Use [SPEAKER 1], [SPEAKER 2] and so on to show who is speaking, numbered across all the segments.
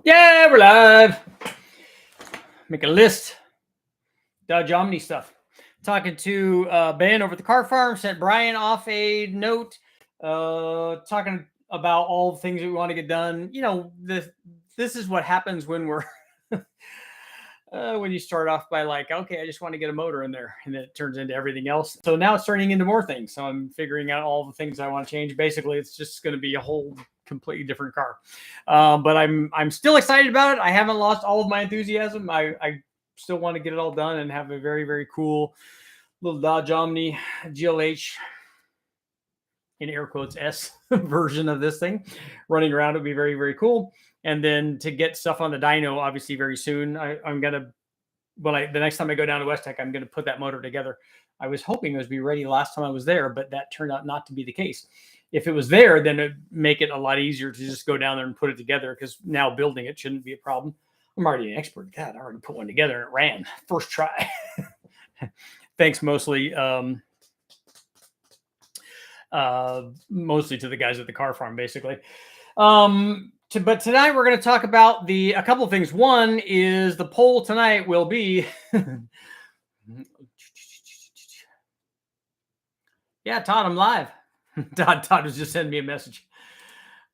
[SPEAKER 1] Yeah, we're live. Make a list. Dodge Omni stuff. Talking to Ben over at the car farm. Sent Brian off a note. Talking about all the things that we want to get done. You know, this is what happens when we're when you start off by like, okay, I just want to get a motor in there, and then it turns into everything else. So now it's turning into more things. So I'm figuring out all the things I want to change. Basically, it's just going to be a whole completely different car. But I'm still excited about it. I haven't lost all of my enthusiasm. I still want to get it all done and have a very cool little Dodge Omni GLH in air quotes S version of this thing running around. It would be very cool. And then to get stuff on the dyno, obviously very soon. I'm gonna the next time I go down to West Tech, I'm gonna put that motor together. I was hoping it would be ready last time I was there, but that turned out not to be the case. If it was there, then it'd make it a lot easier to just go down there and put it together, because now building it shouldn't be a problem. I'm already an expert. God, I already put one together and it ran first try. Thanks mostly to the guys at the car farm, basically. But tonight we're going to talk about a couple of things. One is the poll tonight will be yeah, Todd, I'm live. Todd was just sending me a message.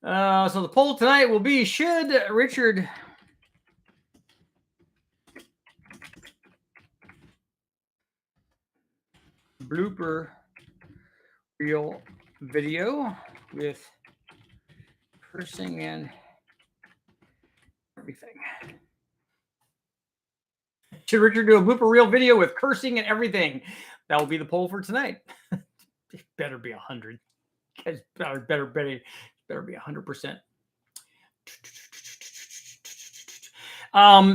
[SPEAKER 1] So the poll tonight will be, should Richard Blooper real video with cursing and everything? Should Richard do a blooper reel video with cursing and everything? That will be the poll for tonight. It better be 100. Guys, better be 100%.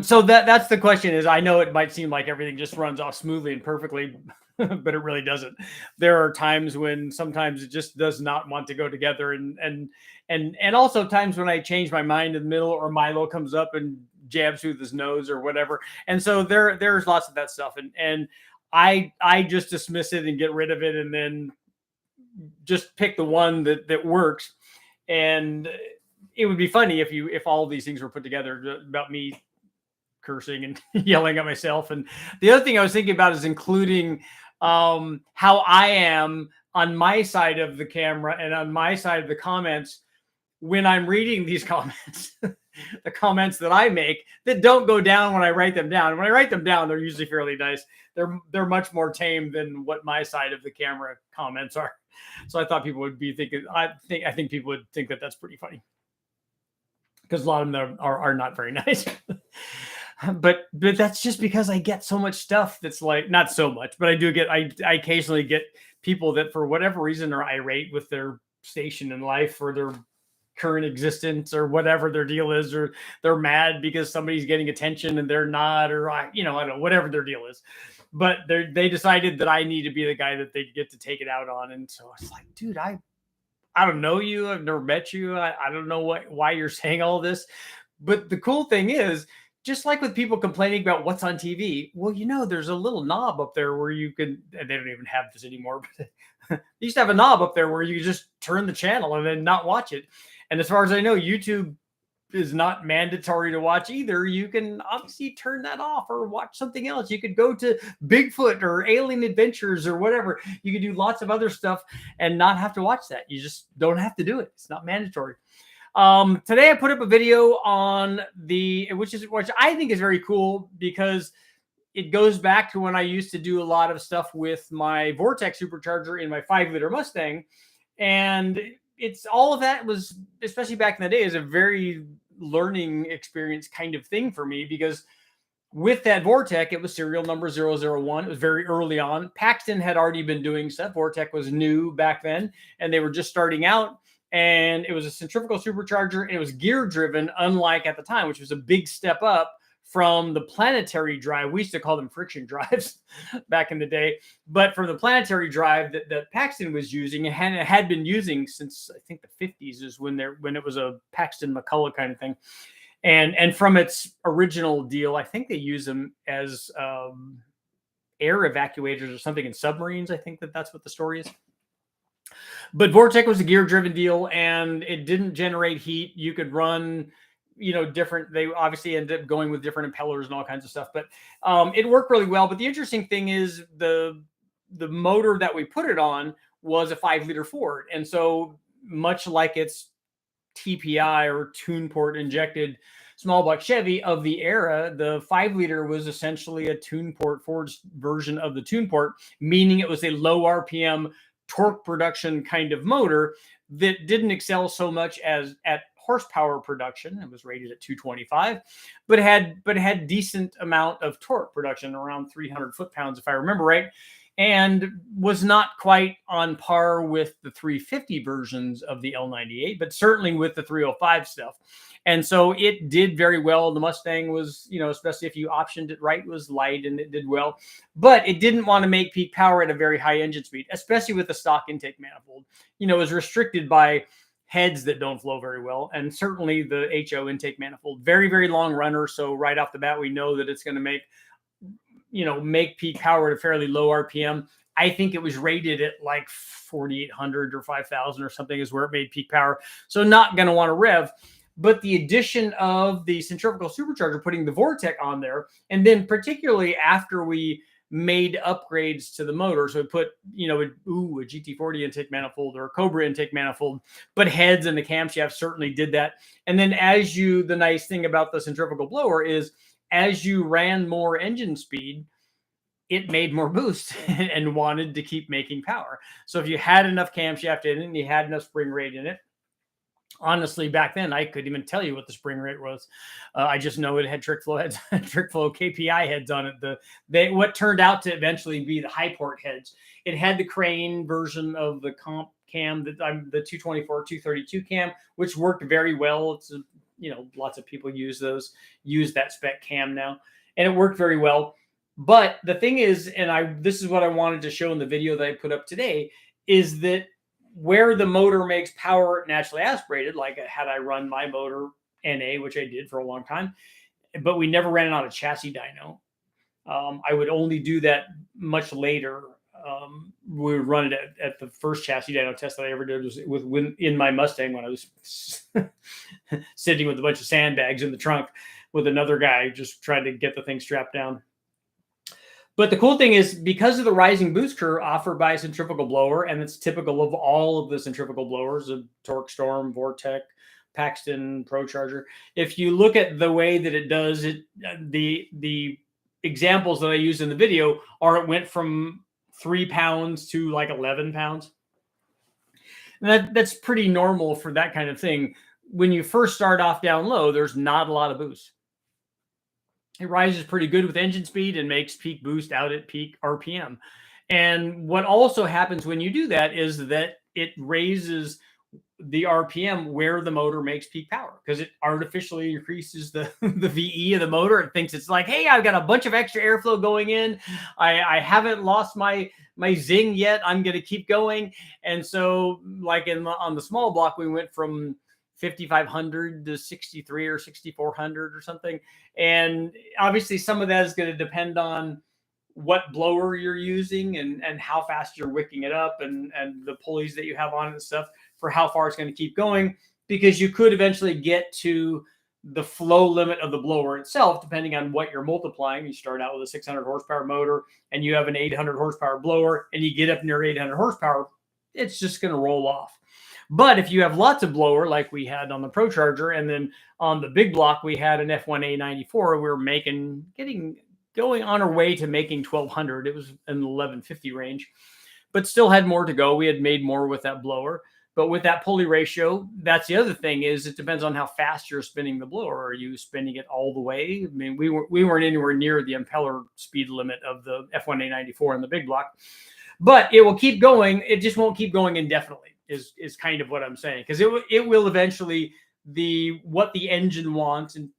[SPEAKER 1] So that's the question. Is, I know it might seem like everything just runs off smoothly and perfectly, but it really doesn't. There are times when sometimes it just does not want to go together, and also times when I change my mind in the middle, or Milo comes up and jabs with his nose or whatever. And so there's lots of that stuff, and I just dismiss it and get rid of it, and then just pick the one that works. And it would be funny if all of these things were put together about me cursing and yelling at myself. And the other thing I was thinking about is including how I am on my side of the camera and on my side of the comments when I'm reading these comments. The comments that I make that don't go down when I write them down. When I write them down, they're usually fairly nice. They're much more tame than what my side of the camera comments are. So I thought people would be thinking. I think people would think that that's pretty funny, because a lot of them are not very nice. but that's just because I get so much stuff that's like, not so much, but I occasionally get people that for whatever reason are irate with their station in life or their current existence or whatever their deal is, or they're mad because somebody's getting attention and they're not, or I don't know, whatever their deal is. But they decided that I need to be the guy that they get to take it out on. And so it's like, dude, I don't know you. I've never met you. I don't know why you're saying all this. But the cool thing is, just like with people complaining about what's on TV, well, there's a little knob up there where you can, and they don't even have this anymore, but they used to have a knob up there where you just turn the channel and then not watch it. And as far as I know, YouTube is not mandatory to watch either. You can obviously turn that off or watch something else. You could go to Bigfoot or Alien Adventures or whatever. You could do lots of other stuff and not have to watch that. You just don't have to do it. It's not mandatory. Today I put up a video on which I think is very cool, because it goes back to when I used to do a lot of stuff with my Vortex supercharger in my 5-liter Mustang. And it's all of that was, especially back in the day, is a very learning experience kind of thing for me, because with that Vortec, it was serial number 001. It was very early on. Paxton had already been doing stuff. Vortec was new back then, and they were just starting out. And it was a centrifugal supercharger, and it was gear driven, unlike at the time, which was a big step up from the planetary drive. We used to call them friction drives back in the day, but from the planetary drive that Paxton was using, and had been using since I think the 50s is when it was a Paxton McCullough kind of thing. And from its original deal, I think they use them as air evacuators or something in submarines. I think that's what the story is. But Vortec was a gear-driven deal, and it didn't generate heat. You could run different. They obviously ended up going with different impellers and all kinds of stuff, but it worked really well. But the interesting thing is the motor that we put it on was a 5-liter Ford, and so much like its TPI or tune port injected small block Chevy of the era, the 5-liter was essentially a tune port Ford's version of the tune port, meaning it was a low RPM torque production kind of motor that didn't excel so much as at horsepower production. It was rated at 225, but had decent amount of torque production, around 300 foot-pounds, if I remember right, and was not quite on par with the 350 versions of the L98, but certainly with the 305 stuff. And so it did very well. The Mustang was, especially if you optioned it right, was light and it did well, but it didn't want to make peak power at a very high engine speed, especially with the stock intake manifold. It was restricted by heads that don't flow very well, and certainly the HO intake manifold, very, very long runner. So right off the bat, we know that it's going to make peak power at a fairly low RPM. I think it was rated at like 4,800 or 5,000 or something is where it made peak power. So not going to want to rev. But the addition of the centrifugal supercharger, putting the Vortec on there, and then particularly after we made upgrades to the motor, so we put, a GT40 intake manifold or a Cobra intake manifold, but heads and the camshaft certainly did that. And then the nice thing about the centrifugal blower is as you ran more engine speed, it made more boost and wanted to keep making power. So if you had enough camshaft in it and you had enough spring rate in it, honestly, back then, I couldn't even tell you what the spring rate was. I just know it had trick flow heads, trick flow KPI heads on it. What turned out to eventually be the high port heads. It had the crane version of the comp cam, the 224, 232 cam, which worked very well. It's lots of people use that spec cam now, and it worked very well. But the thing is, this is what I wanted to show in the video that I put up today, is that where the motor makes power naturally aspirated, like had I run my motor NA, which I did for a long time, but we never ran it on a chassis dyno. I would only do that much later. We would run it at the first chassis dyno test that I ever did was in my Mustang when I was sitting with a bunch of sandbags in the trunk with another guy just trying to get the thing strapped down. But the cool thing is, because of the rising boost curve offered by a centrifugal blower, and it's typical of all of the centrifugal blowers, of Torque Storm, Vortec, Paxton, ProCharger, if you look at the way that it does it, the examples that I used in the video are it went from 3 pounds to like 11 pounds. And that's pretty normal for that kind of thing. When you first start off down low, there's not a lot of boost. It rises pretty good with engine speed and makes peak boost out at peak RPM. And what also happens when you do that is that it raises the RPM where the motor makes peak power, because it artificially increases the VE of the motor. It thinks it's like, hey, I've got a bunch of extra airflow going in. I haven't lost my zing yet. I'm going to keep going. And so like on the small block, we went from 5,500 to 63 or 6,400 or something. And obviously some of that is going to depend on what blower you're using and how fast you're wicking it up and the pulleys that you have on it and stuff for how far it's going to keep going, because you could eventually get to the flow limit of the blower itself, depending on what you're multiplying. You start out with a 600 horsepower motor and you have an 800 horsepower blower and you get up near 800 horsepower, it's just going to roll off. But if you have lots of blower, like we had on the ProCharger, and then on the big block, we had an F1A94, we were going on our way to making 1,200. It was in the 1,150 range, but still had more to go. We had made more with that blower. But with that pulley ratio, that's the other thing, is it depends on how fast you're spinning the blower. Are you spinning it all the way? I mean, we weren't anywhere near the impeller speed limit of the F1A94 in the big block. But it will keep going. It just won't keep going indefinitely, is kind of what I'm saying. Because it will eventually, what the engine wants, and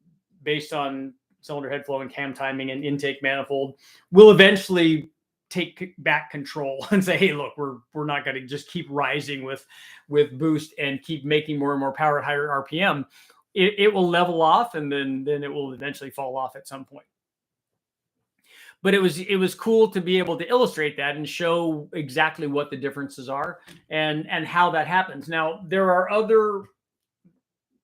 [SPEAKER 1] based on cylinder head flow and cam timing and intake manifold, will eventually take back control and say, hey, look, we're not going to just keep rising with boost and keep making more and more power at higher RPM. It will level off, and then it will eventually fall off at some point. But it was cool to be able to illustrate that and show exactly what the differences are and how that happens. Now, there are other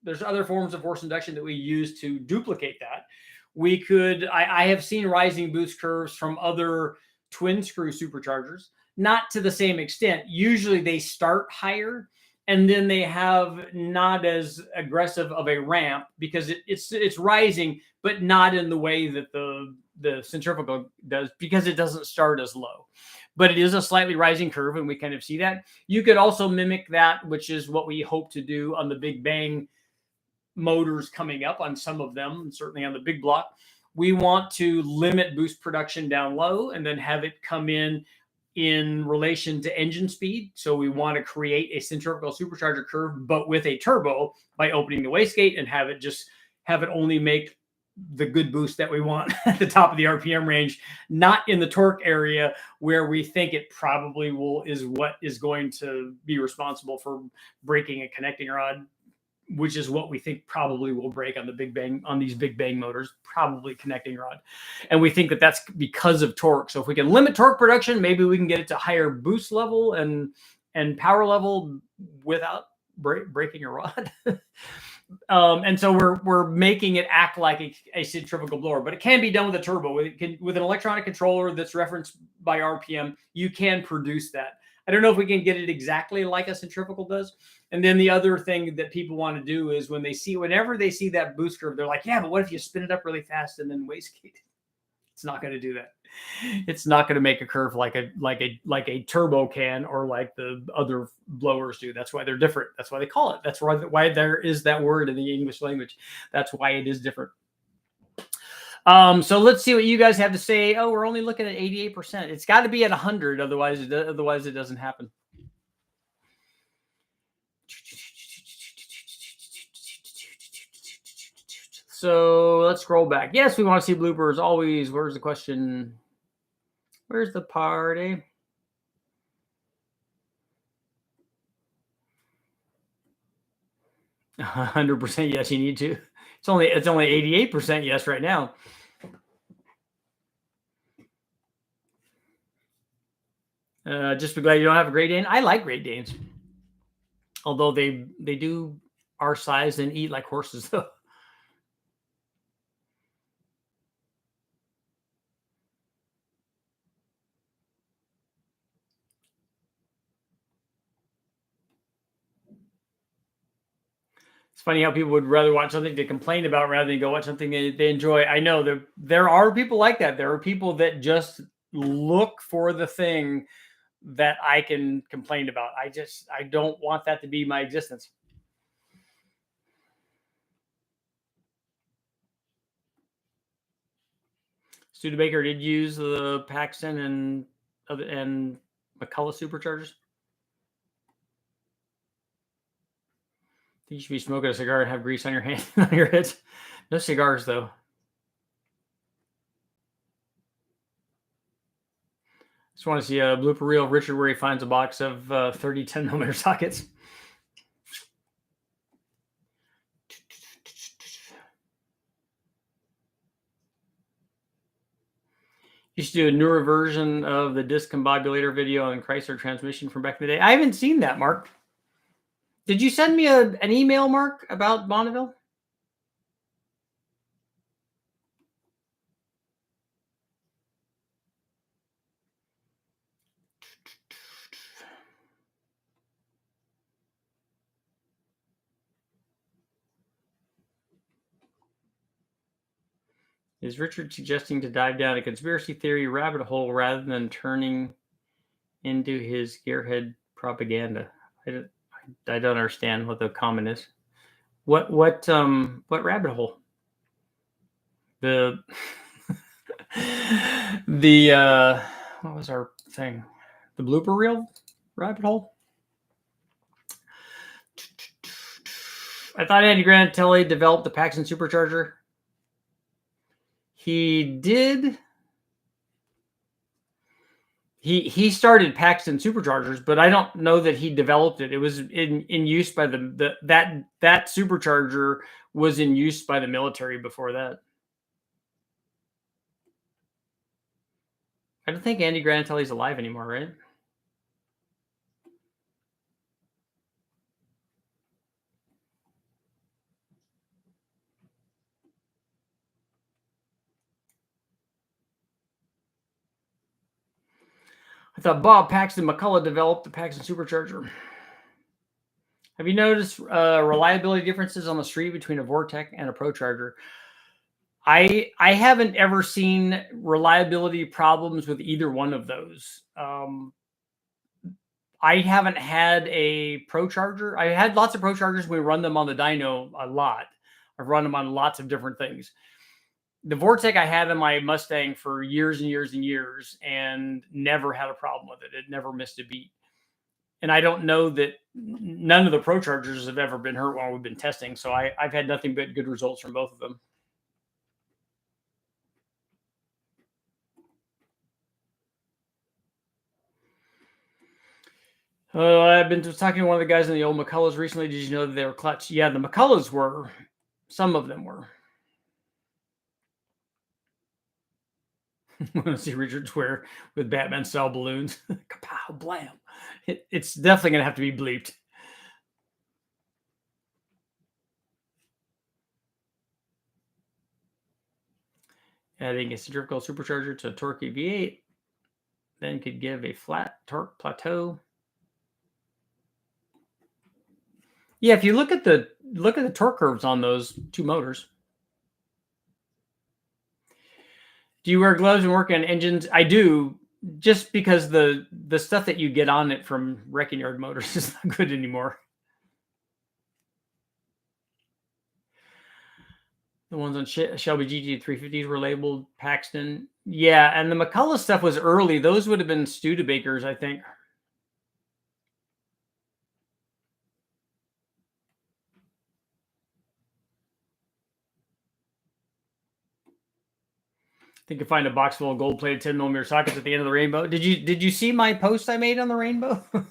[SPEAKER 1] there's other forms of force induction that we use to duplicate that. We could, I have seen rising boost curves from other twin screw superchargers, not to the same extent. Usually they start higher and then they have not as aggressive of a ramp because it's rising, but not in the way that the centrifugal does, because it doesn't start as low. But it is a slightly rising curve, and we kind of see that. You could also mimic that, which is what we hope to do on the Big Bang motors coming up, on some of them, certainly on the big block. We want to limit boost production down low and then have it come in relation to engine speed. So we want to create a centrifugal supercharger curve, but with a turbo, by opening the wastegate and have it only make the good boost that we want at the top of the RPM range, not in the torque area where we think it probably is what is going to be responsible for breaking a connecting rod, which is what we think probably will break on the Big Bang, on these Big Bang motors, probably connecting rod. And we think that that's because of torque. So if we can limit torque production, maybe we can get it to higher boost level and power level without breaking a rod. And so we're making it act like a centrifugal blower, but it can be done with a turbo. With an electronic controller that's referenced by RPM, you can produce that. I don't know if we can get it exactly like a centrifugal does. And then the other thing that people want to do is whenever they see that boost curve, they're like, yeah, but what if you spin it up really fast and then wastegate? It's not going to do that. It's not going to make a curve like a turbo can, or like the other blowers do. That's why they're different. That's why they call it. That's why there is that word in the English language. That's why it is different. So let's see what you guys have to say. Oh, we're only looking at 88%. It's got to be at 100, otherwise it doesn't happen. So let's scroll back. Yes, we want to see bloopers always. Where's the question? Where's the party? %. Yes, you need to. It's only 88% yes right now. Just be glad you don't have a Great Dane. I like Great Danes, although they do our size and eat like horses, though. It's funny how people would rather watch something to complain about rather than go watch something they enjoy. I know there are people like that. There are people that just look for the thing that I can complain about. I don't want that to be my existence. Studebaker did use the Paxton and McCullough superchargers. I think you should be smoking a cigar and have grease on your hand, on your head. No cigars, though. Just want to see a blooper reel of Richard where he finds a box of 30 10mm sockets. You should do a newer version of the discombobulator video on Chrysler transmission from back in the day. I haven't seen that, Mark. Did you send me an email, Mark, about Bonneville? Is Richard suggesting to dive down a conspiracy theory rabbit hole rather than turning into his gearhead propaganda? I don't understand what the comment is. What rabbit hole? The what was our thing? The blooper reel rabbit hole? I thought Andy Granatelli developed the Paxton supercharger. He did. He started Paxton superchargers, but I don't know that he developed it. It was in use by that supercharger was in use by the military before that. I don't think Andy Granatelli's alive anymore, right? I thought Bob Paxton McCullough developed the Paxton Supercharger. Have you noticed reliability differences on the street between a Vortec and a ProCharger? I haven't ever seen reliability problems with either one of those. I haven't had a ProCharger. I had lots of ProChargers. We run them on the dyno a lot. I've run them on lots of different things. The Vortec I had in my Mustang for years and years and years and never had a problem with it. It never missed a beat. And I don't know that none of the ProChargers have ever been hurt while we've been testing. So I've had nothing but good results from both of them. I've been talking to one of the guys in the old McCulloughs recently. Did you know that they were clutch? Yeah, the McCulloughs were. Some of them were. I want to see Richard swear with Batman style balloons. Kapow, blam. It's definitely going to have to be bleeped. Adding a centrifugal supercharger to a torquey V8 then could give a flat torque plateau. Yeah, if you look at the torque curves on those two motors. Do you wear gloves and work on engines? I do, just because the stuff that you get on it from wrecking yard motors is not good anymore. The ones on Shelby GT350s were labeled Paxton. Yeah, and the McCullough stuff was early. Those would have been Studebakers, I think. I think you find a box full of gold-plated 10mm sockets at the end of the rainbow. Did you see my post I made on the rainbow? We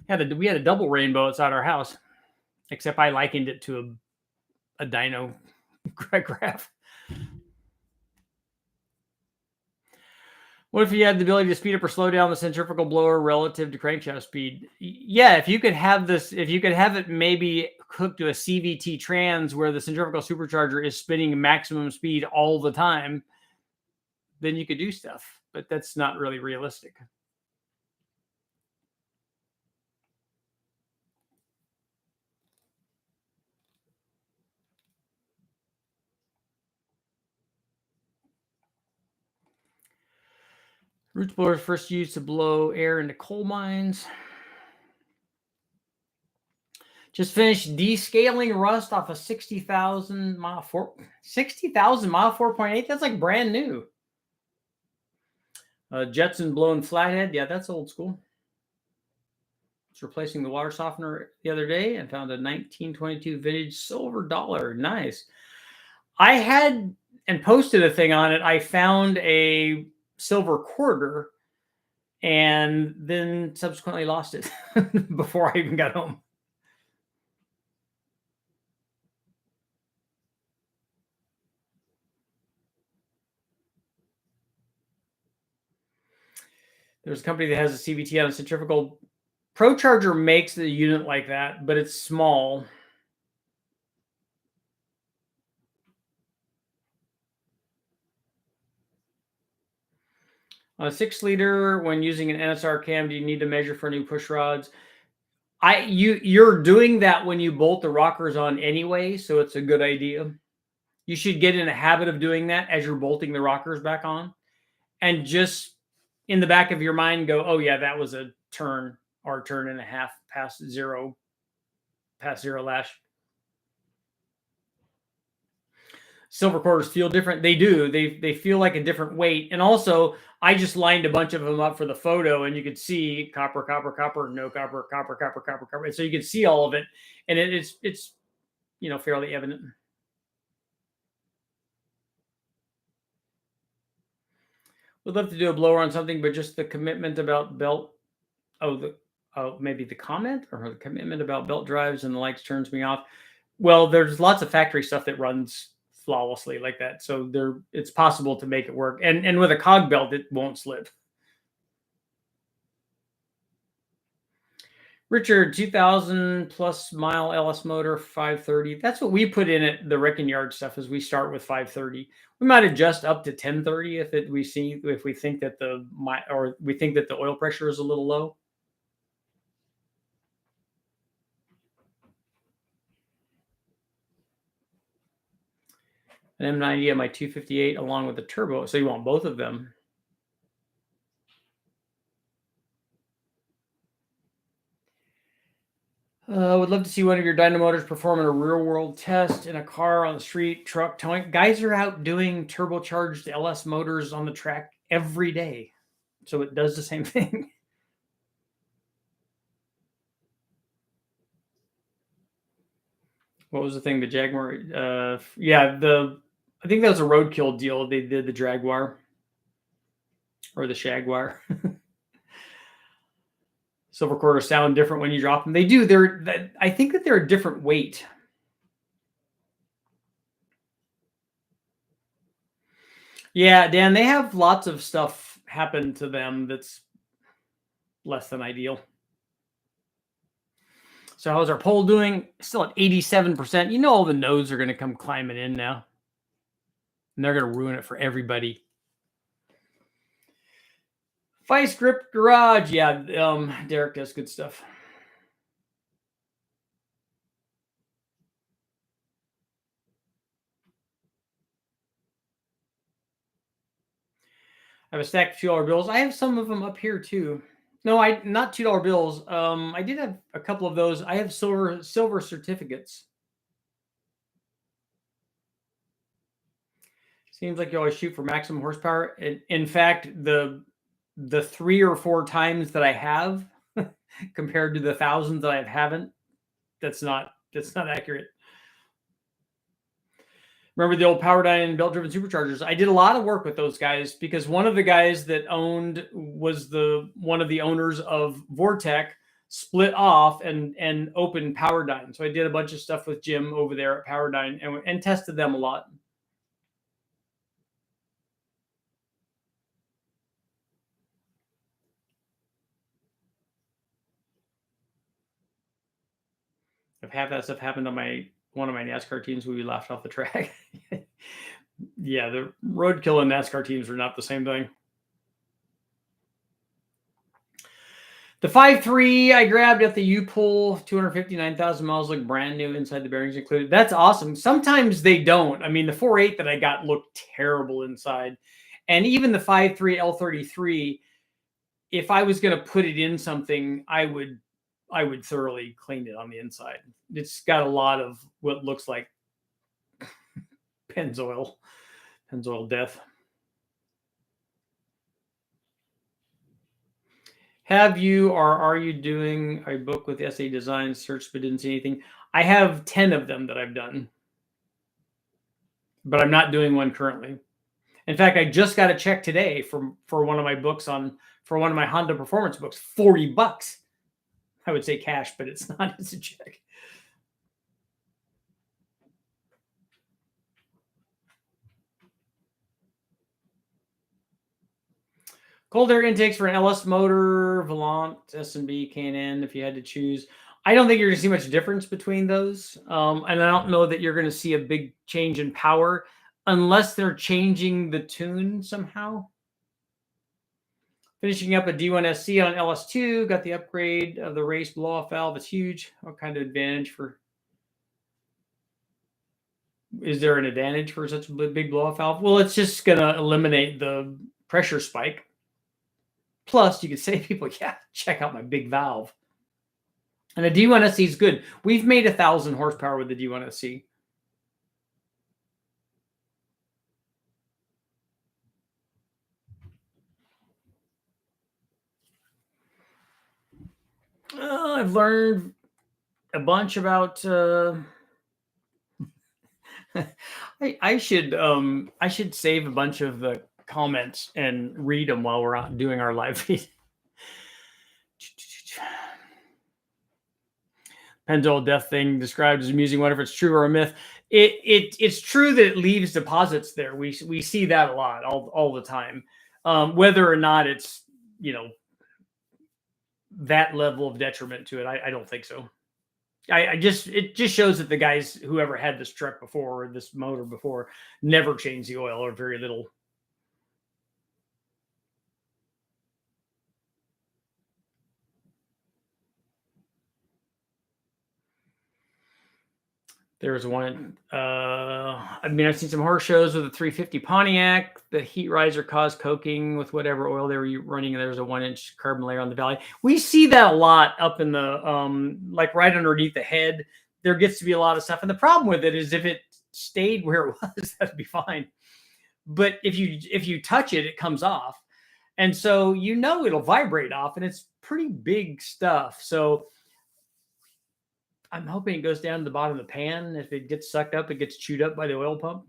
[SPEAKER 1] had a double rainbow outside our house, except I likened it to a dyno graph. What if you had the ability to speed up or slow down the centrifugal blower relative to crankshaft speed? Yeah, if you could have it maybe hooked to a CVT trans where the centrifugal supercharger is spinning maximum speed all the time, then you could do stuff, but that's not really realistic. Roots blower is first used to blow air into coal mines. Just finished descaling rust off a 60,000 mile 4.8. That's like brand new. Jetson blown flathead. Yeah, that's old school. It's replacing the water softener the other day and found a 1922 vintage silver dollar. Nice. I had and posted a thing on it. I found a silver quarter and then subsequently lost it before I even got home. There's a company that has a CVT on a centrifugal. ProCharger makes the unit like that, but it's small. On a 6-liter, when using an NSR cam, do you need to measure for new push rods? You're doing that when you bolt the rockers on anyway, so it's a good idea. You should get in a habit of doing that as you're bolting the rockers back on, and just in the back of your mind go, oh yeah, that was a turn or a turn and a half past zero lash. Silver quarters feel different. They do. They feel like a different weight. And also, I just lined a bunch of them up for the photo, and you could see copper, copper, copper, no copper, copper, copper, copper, copper. And so you can see all of it, and it's fairly evident. Would love to do a blower on something, but just the commitment about belt. Maybe the comment or the commitment about belt drives and the likes turns me off. Well, there's lots of factory stuff that runs flawlessly like that, so it's possible to make it work. And with a cog belt, it won't slip. Richard, 2000 plus mile LS motor, 530. That's what we put in at the wrecking yard stuff. Is we start with 530. We might adjust up to 1030 if we think that we think that the oil pressure is a little low. An M90 on my 258 along with the turbo. So you want both of them. Would love to see one of your dyno motors perform in a real world test in a car, on the street, truck, towing. Guys are out doing turbocharged LS motors on the track every day. So it does the same thing. What was the thing? The Jaguar? Yeah, I think that was a roadkill deal. They did the Jaguar or the Shagwar. Silver quarters sound different when you drop them. They do. I think that they're a different weight. Yeah, Dan, they have lots of stuff happen to them that's less than ideal. So how's our poll doing? Still at 87%. You know all the nodes are going to come climbing in now. And they're going to ruin it for everybody. Vice Grip Garage. Yeah, Derek does good stuff. I have a stack of $2 bills. I have some of them up here too. No, not $2 bills. I did have a couple of those. I have silver certificates. Seems like you always shoot for maximum horsepower. In fact, the 3 or 4 times that I have compared to the thousands that I haven't, that's not accurate. Remember the old Powerdyne belt-driven superchargers? I did a lot of work with those guys because one of the guys that owned was one of the owners of Vortec, split off and opened Powerdyne. So I did a bunch of stuff with Jim over there at Powerdyne and tested them a lot. I've had that stuff happen to one of my NASCAR teams where we laughed off the track. Yeah, the roadkill and NASCAR teams are not the same thing. The 5.3 I grabbed at the U-Pull, 259,000 miles, look brand new, inside the bearings included. That's awesome. Sometimes they don't. I mean, the 4.8 that I got looked terrible inside. And even the 5.3 L33, if I was going to put it in something, I would thoroughly clean it on the inside. It's got a lot of what looks like Pennzoil death. Have you or are you doing a book with SA design search but didn't see anything? I have 10 of them that I've done, but I'm not doing one currently. In fact, I just got a check today for one of my books for one of my Honda performance books, $40. I would say cash, but it's not. It's a check. Cold air intakes for an LS motor, Volant, S&B, K&N, if you had to choose. I don't think you're going to see much difference between those. And I don't know that you're going to see a big change in power unless they're changing the tune somehow. Finishing up a D1SC on LS2, got the upgrade of the race blow-off valve. It's huge. What kind of advantage is there an advantage for such a big blow-off valve? Well, it's just going to eliminate the pressure spike. Plus, you could say to people, yeah, check out my big valve. And the D1SC is good. We've made 1,000 horsepower with the D1SC. I've learned a bunch about. I should save a bunch of the comments and read them while we're out doing our live feed. Pennzoil death thing described as amusing. Whether it's true or a myth, it's true that it leaves deposits there. We see that a lot all the time. Whether or not it's that level of detriment to it. I don't think so. It just shows that the guys, whoever had this truck before, or this motor before, never changed the oil or very little. There was one. I mean, I've seen some horror shows with a 350 Pontiac. The heat riser caused coking with whatever oil they were running, and there was a 1-inch carbon layer on the valley. We see that a lot up in the like right underneath the head. There gets to be a lot of stuff, and the problem with it is if it stayed where it was, that'd be fine. But if you touch it, it comes off, and so it'll vibrate off, and it's pretty big stuff. So I'm hoping it goes down to the bottom of the pan. If it gets sucked up, it gets chewed up by the oil pump.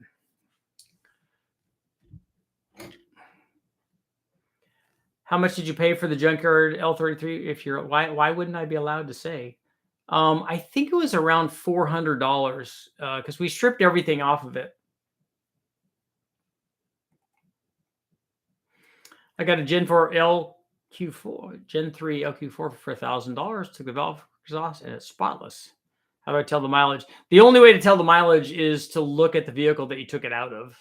[SPEAKER 1] How much did you pay for the junkyard L33? If you're why wouldn't I be allowed to say? I think it was around $400 because we stripped everything off of it. I got a Gen 4 LQ4, Gen 3 LQ4 for $1,000. Took the valve exhaust and it's spotless. How do I tell the mileage? The only way to tell the mileage is to look at the vehicle that you took it out of.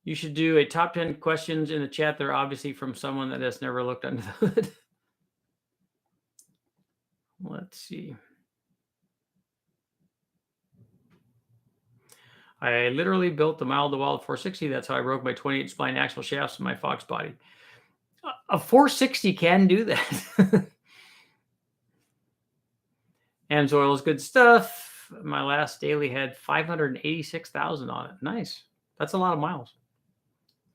[SPEAKER 1] You should do a top 10 questions in the chat. They're obviously from someone that has never looked under the hood. Let's see. I literally built the Mild to Wild 460. That's how I broke my 28 spline axle shafts in my Fox body. A 460 can do that. AMSOIL is good stuff. My last daily had 586,000 on it. Nice. That's a lot of miles.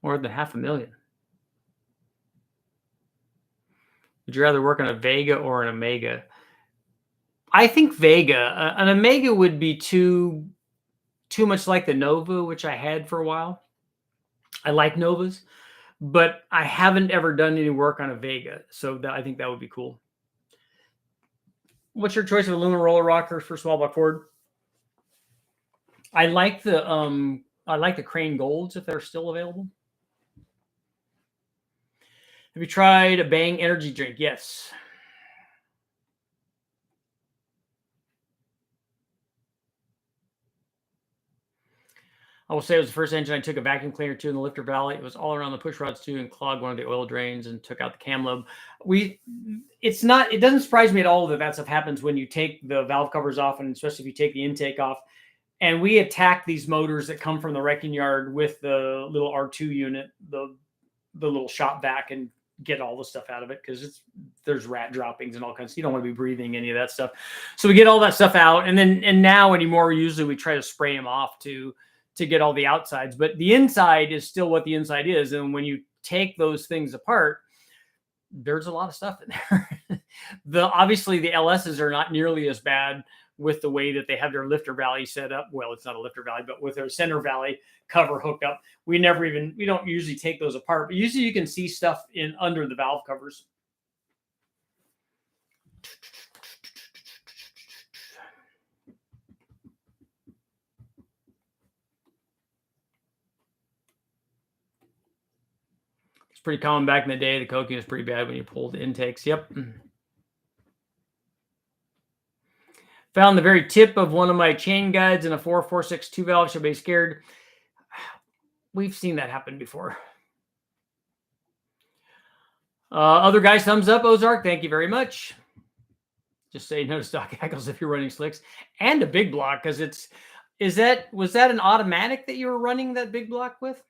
[SPEAKER 1] More than 500,000. Would you rather work on a Vega or an Omega? I think Vega. An Omega would be too much like the Nova, which I had for a while. I like Novas, but I haven't ever done any work on a Vega, so I think that would be cool. What's your choice of aluminum roller rocker for small block Ford? I like the Crane Golds if they're still available. Have you tried a Bang energy drink? Yes. I will say it was the first engine I took a vacuum cleaner to in the lifter valley. It was all around the push rods too, and clogged one of the oil drains and took out the cam lobe. It doesn't surprise me at all that stuff happens when you take the valve covers off, and especially if you take the intake off. And we attack these motors that come from the wrecking yard with the little R2 unit, the little shop vac, and get all the stuff out of it because there's rat droppings and all kinds. You don't want to be breathing any of that stuff. So we get all that stuff out, and now anymore usually we try to spray them off to get all the outsides, but the inside is still what the inside is. And when you take those things apart, there's a lot of stuff in there. Obviously the LSs are not nearly as bad with the way that they have their lifter valley set up. Well, it's not a lifter valley, but with their center valley cover hooked up, we don't usually take those apart, but usually you can see stuff under the valve covers. Pretty common back in the day. The coking was pretty bad when you pulled the intakes. Yep. Found the very tip of one of my chain guides in a 4.46 2-valve. Should be scared. We've seen that happen before. Other guys, thumbs up, Ozark. Thank you very much. Just say no to stock hackles if you're running slicks and a big block, because was that an automatic that you were running that big block with?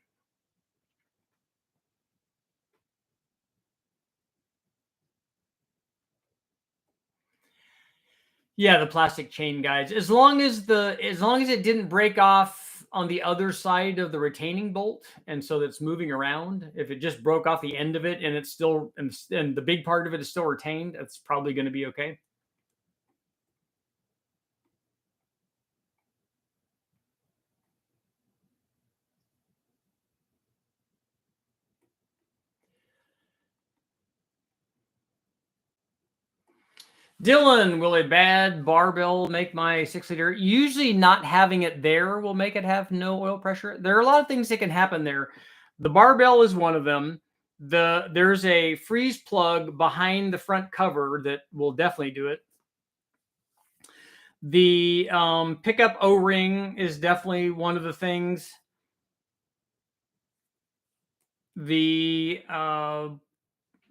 [SPEAKER 1] Yeah, the plastic chain guides. As long as it didn't break off on the other side of the retaining bolt, and so that's moving around. If it just broke off the end of it and it's still and the big part of it is still retained, that's probably going to be okay. Dylan, will a bad barbell make my 6-liter? Usually not having it there will make it have no oil pressure. There are a lot of things that can happen there. The barbell is one of them. There's a freeze plug behind the front cover that will definitely do it. The pickup O-ring is definitely one of the things. The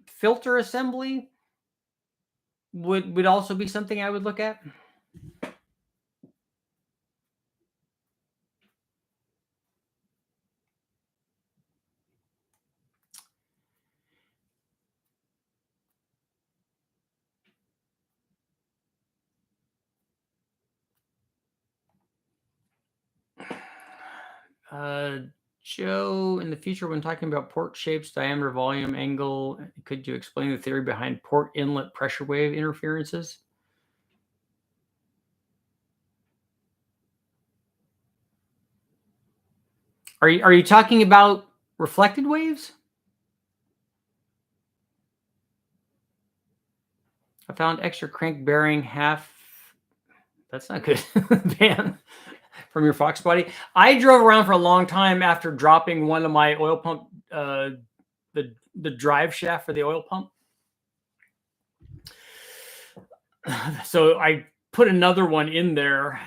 [SPEAKER 1] filter assembly would also be something I would look at. Joe, in the future, when talking about port shapes, diameter, volume, angle, could you explain the theory behind port inlet pressure wave interferences? Are you talking about reflected waves? I found extra crank bearing half. That's not good. Van from your Fox body. I drove around for a long time after dropping one of my oil pump, the drive shaft for the oil pump. So I put another one in there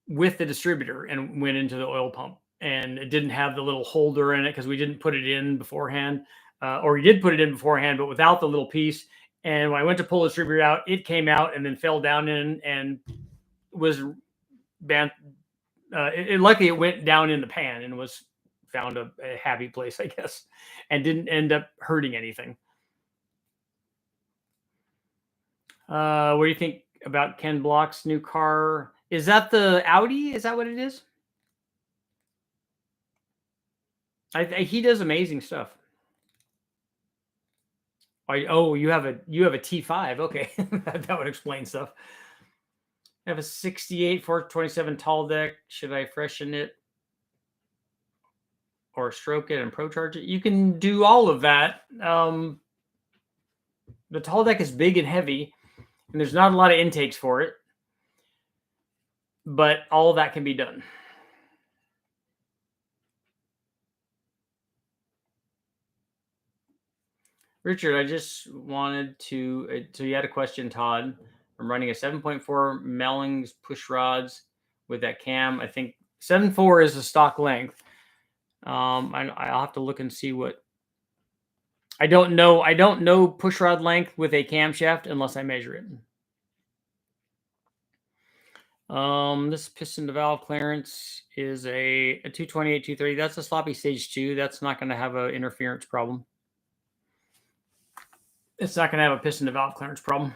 [SPEAKER 1] with the distributor and went into the oil pump, and it didn't have the little holder in it because we didn't put it in beforehand, or we did put it in beforehand, but without the little piece. And when I went to pull the distributor out, it came out and then fell down in and was banned. Luckily, it went down in the pan and was found a happy place, I guess, and didn't end up hurting anything. What do you think about Ken Block's new car? Is that the Audi? Is that what it is? He does amazing stuff. Oh, you have a T5. Okay, that would explain stuff. I have a 68 427 tall deck. Should I freshen it or stroke it and pro charge it? You can do all of that. The tall deck is big and heavy, and there's not a lot of intakes for it, but all of that can be done. Richard, I just wanted to. So you had a question, Todd. I'm running a 7.4 Mellings push rods with that cam. I think 7.4 is the stock length. I'll have to look and see what. I don't know push rod length with a camshaft unless I measure it. This piston to valve clearance is a 228, 230. That's a sloppy stage 2. That's not going to have an interference problem. It's not going to have a piston to valve clearance problem.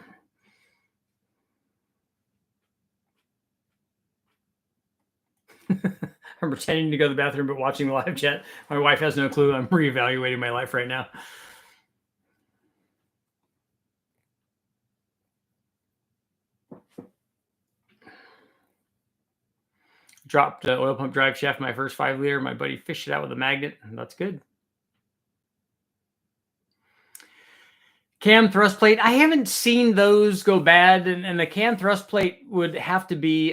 [SPEAKER 1] I'm pretending to go to the bathroom, but watching the live chat. My wife has no clue. I'm reevaluating my life right now. Dropped oil pump drive shaft, my first 5 liter. My buddy fished it out with a magnet. That's good. Cam thrust plate. I haven't seen those go bad, and the cam thrust plate would have to be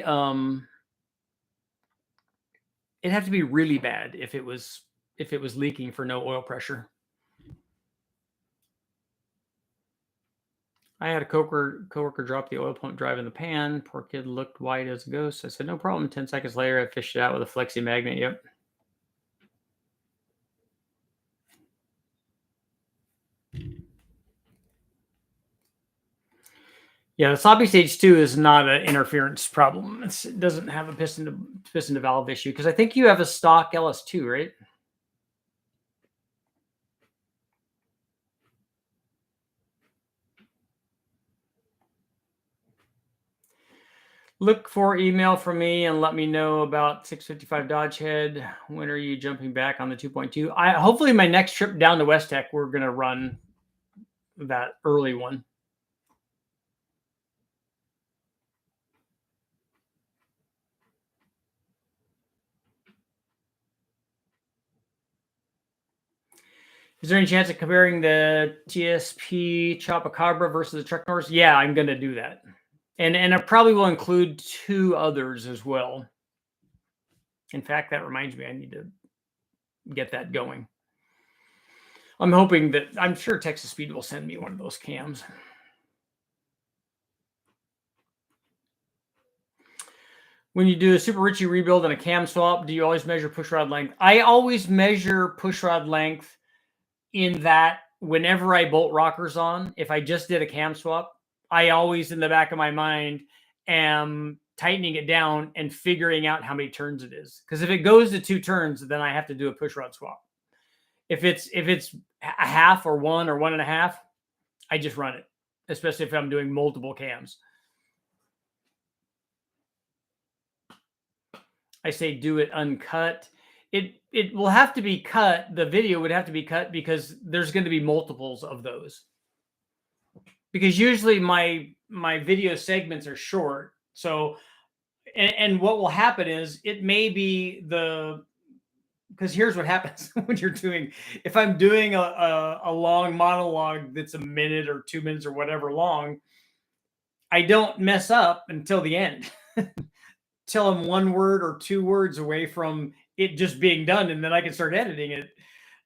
[SPEAKER 1] it'd have to be really bad if it was leaking for no oil pressure. I had a coworker drop the oil pump drive in the pan. Poor kid looked white as a ghost. I said, no problem. 10 seconds later, I fished it out with a flexi magnet. Yep. Yeah, the sloppy stage 2 is not an interference problem. It doesn't have a piston to valve issue because I think you have a stock LS2, right? Look for email from me and let me know about 655 Dodge Head. When are you jumping back on the 2.2? Hopefully my next trip down to West Tech, we're going to run that early one. Is there any chance of comparing the TSP Chupacabra versus the Trek Norse? Yeah, I'm going to do that. And I probably will include 2 others as well. In fact, that reminds me, I need to get that going. I'm hoping that, I'm sure Texas Speed will send me one of those cams. When you do a Super Richie rebuild and a cam swap, do you always measure pushrod length? I always measure pushrod length in that whenever I bolt rockers on, if I just did a cam swap, I always in the back of my mind am tightening it down and figuring out how many turns it is. Because if it goes to 2 turns, then I have to do a pushrod swap. If it's a half or 1 or 1.5, I just run it, especially if I'm doing multiple cams. I say do it uncut. It will have to be cut. The video would have to be cut because there's going to be multiples of those. Because usually my video segments are short. So, and what will happen is it may be because here's what happens when you're doing, if I'm doing a long monologue that's a minute or 2 minutes or whatever long, I don't mess up until the end. Till I'm 1 word or 2 words away from it just being done, and then I can start editing it.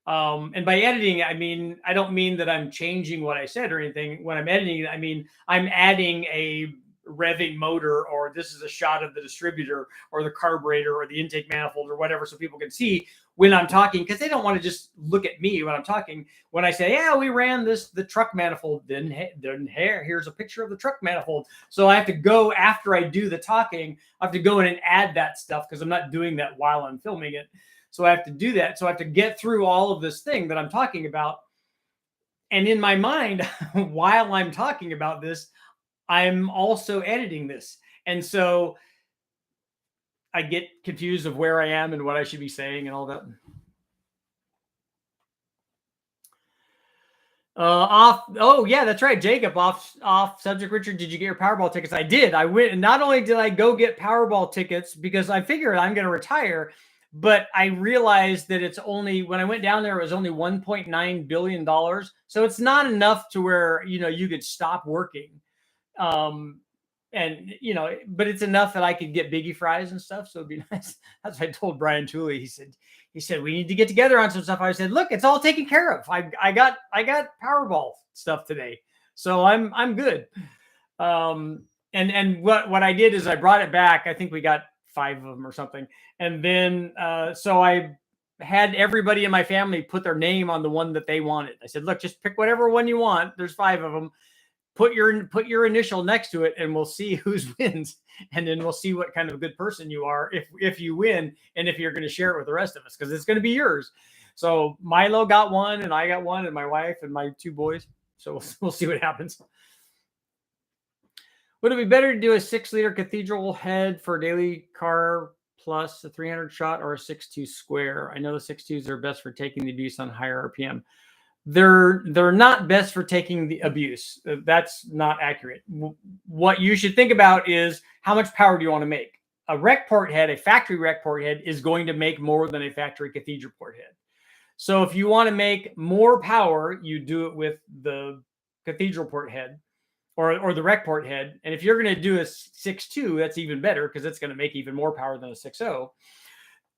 [SPEAKER 1] And by editing, I mean, I don't mean that I'm changing what I said or anything. When I'm editing, I mean, I'm adding a revving motor, or this is a shot of the distributor or the carburetor or the intake manifold or whatever, so people can see when I'm talking, because they don't want to just look at me when I'm talking. When I say, yeah, we ran the truck manifold, then here's a picture of the truck manifold. So I have to go, after I do the talking, I have to go in and add that stuff because I'm not doing that while I'm filming it. So I have to do that. So I have to get through all of this thing that I'm talking about. And in my mind, while I'm talking about this, I'm also editing this. And so I get confused of where I am and what I should be saying and all that. Oh yeah, that's right, Jacob. Off subject, Richard. Did you get your Powerball tickets? I did. I went, and not only did I go get Powerball tickets because I figured I'm going to retire, but I realized that it's only, when I went down there, it was only $1.9 billion. So it's not enough to where, you could stop working. And but it's enough that I could get biggie fries and stuff. So it'd be nice. That's what I told Brian Tooley. He said, we need to get together on some stuff. I said, look, it's all taken care of. I got Powerball stuff today. So I'm good. And what I did is I brought it back. I think we got 5 of them or something. And then, so I had everybody in my family put their name on the one that they wanted. I said, look, just pick whatever one you want. There's 5 of them. Put your initial next to it, and we'll see whose wins, and then we'll see what kind of a good person you are if you win, and if you're going to share it with the rest of us, because it's going to be yours. So Milo got one, and I got one, and my wife and my 2 boys. So we'll see what happens. Would it be better to do a 6-liter cathedral head for a daily car plus a 300 shot, or a 6.2 square? I know the 6.2s are best for taking the abuse on higher RPM. They're not best for taking the abuse. That's not accurate. What you should think about is how much power do you want to make? A rec port head, a factory rec port head, is going to make more than a factory cathedral port head. So if you want to make more power, you do it with the cathedral port head or the rec port head. And if you're going to do a 6.2, that's even better because it's going to make even more power than a 6.0.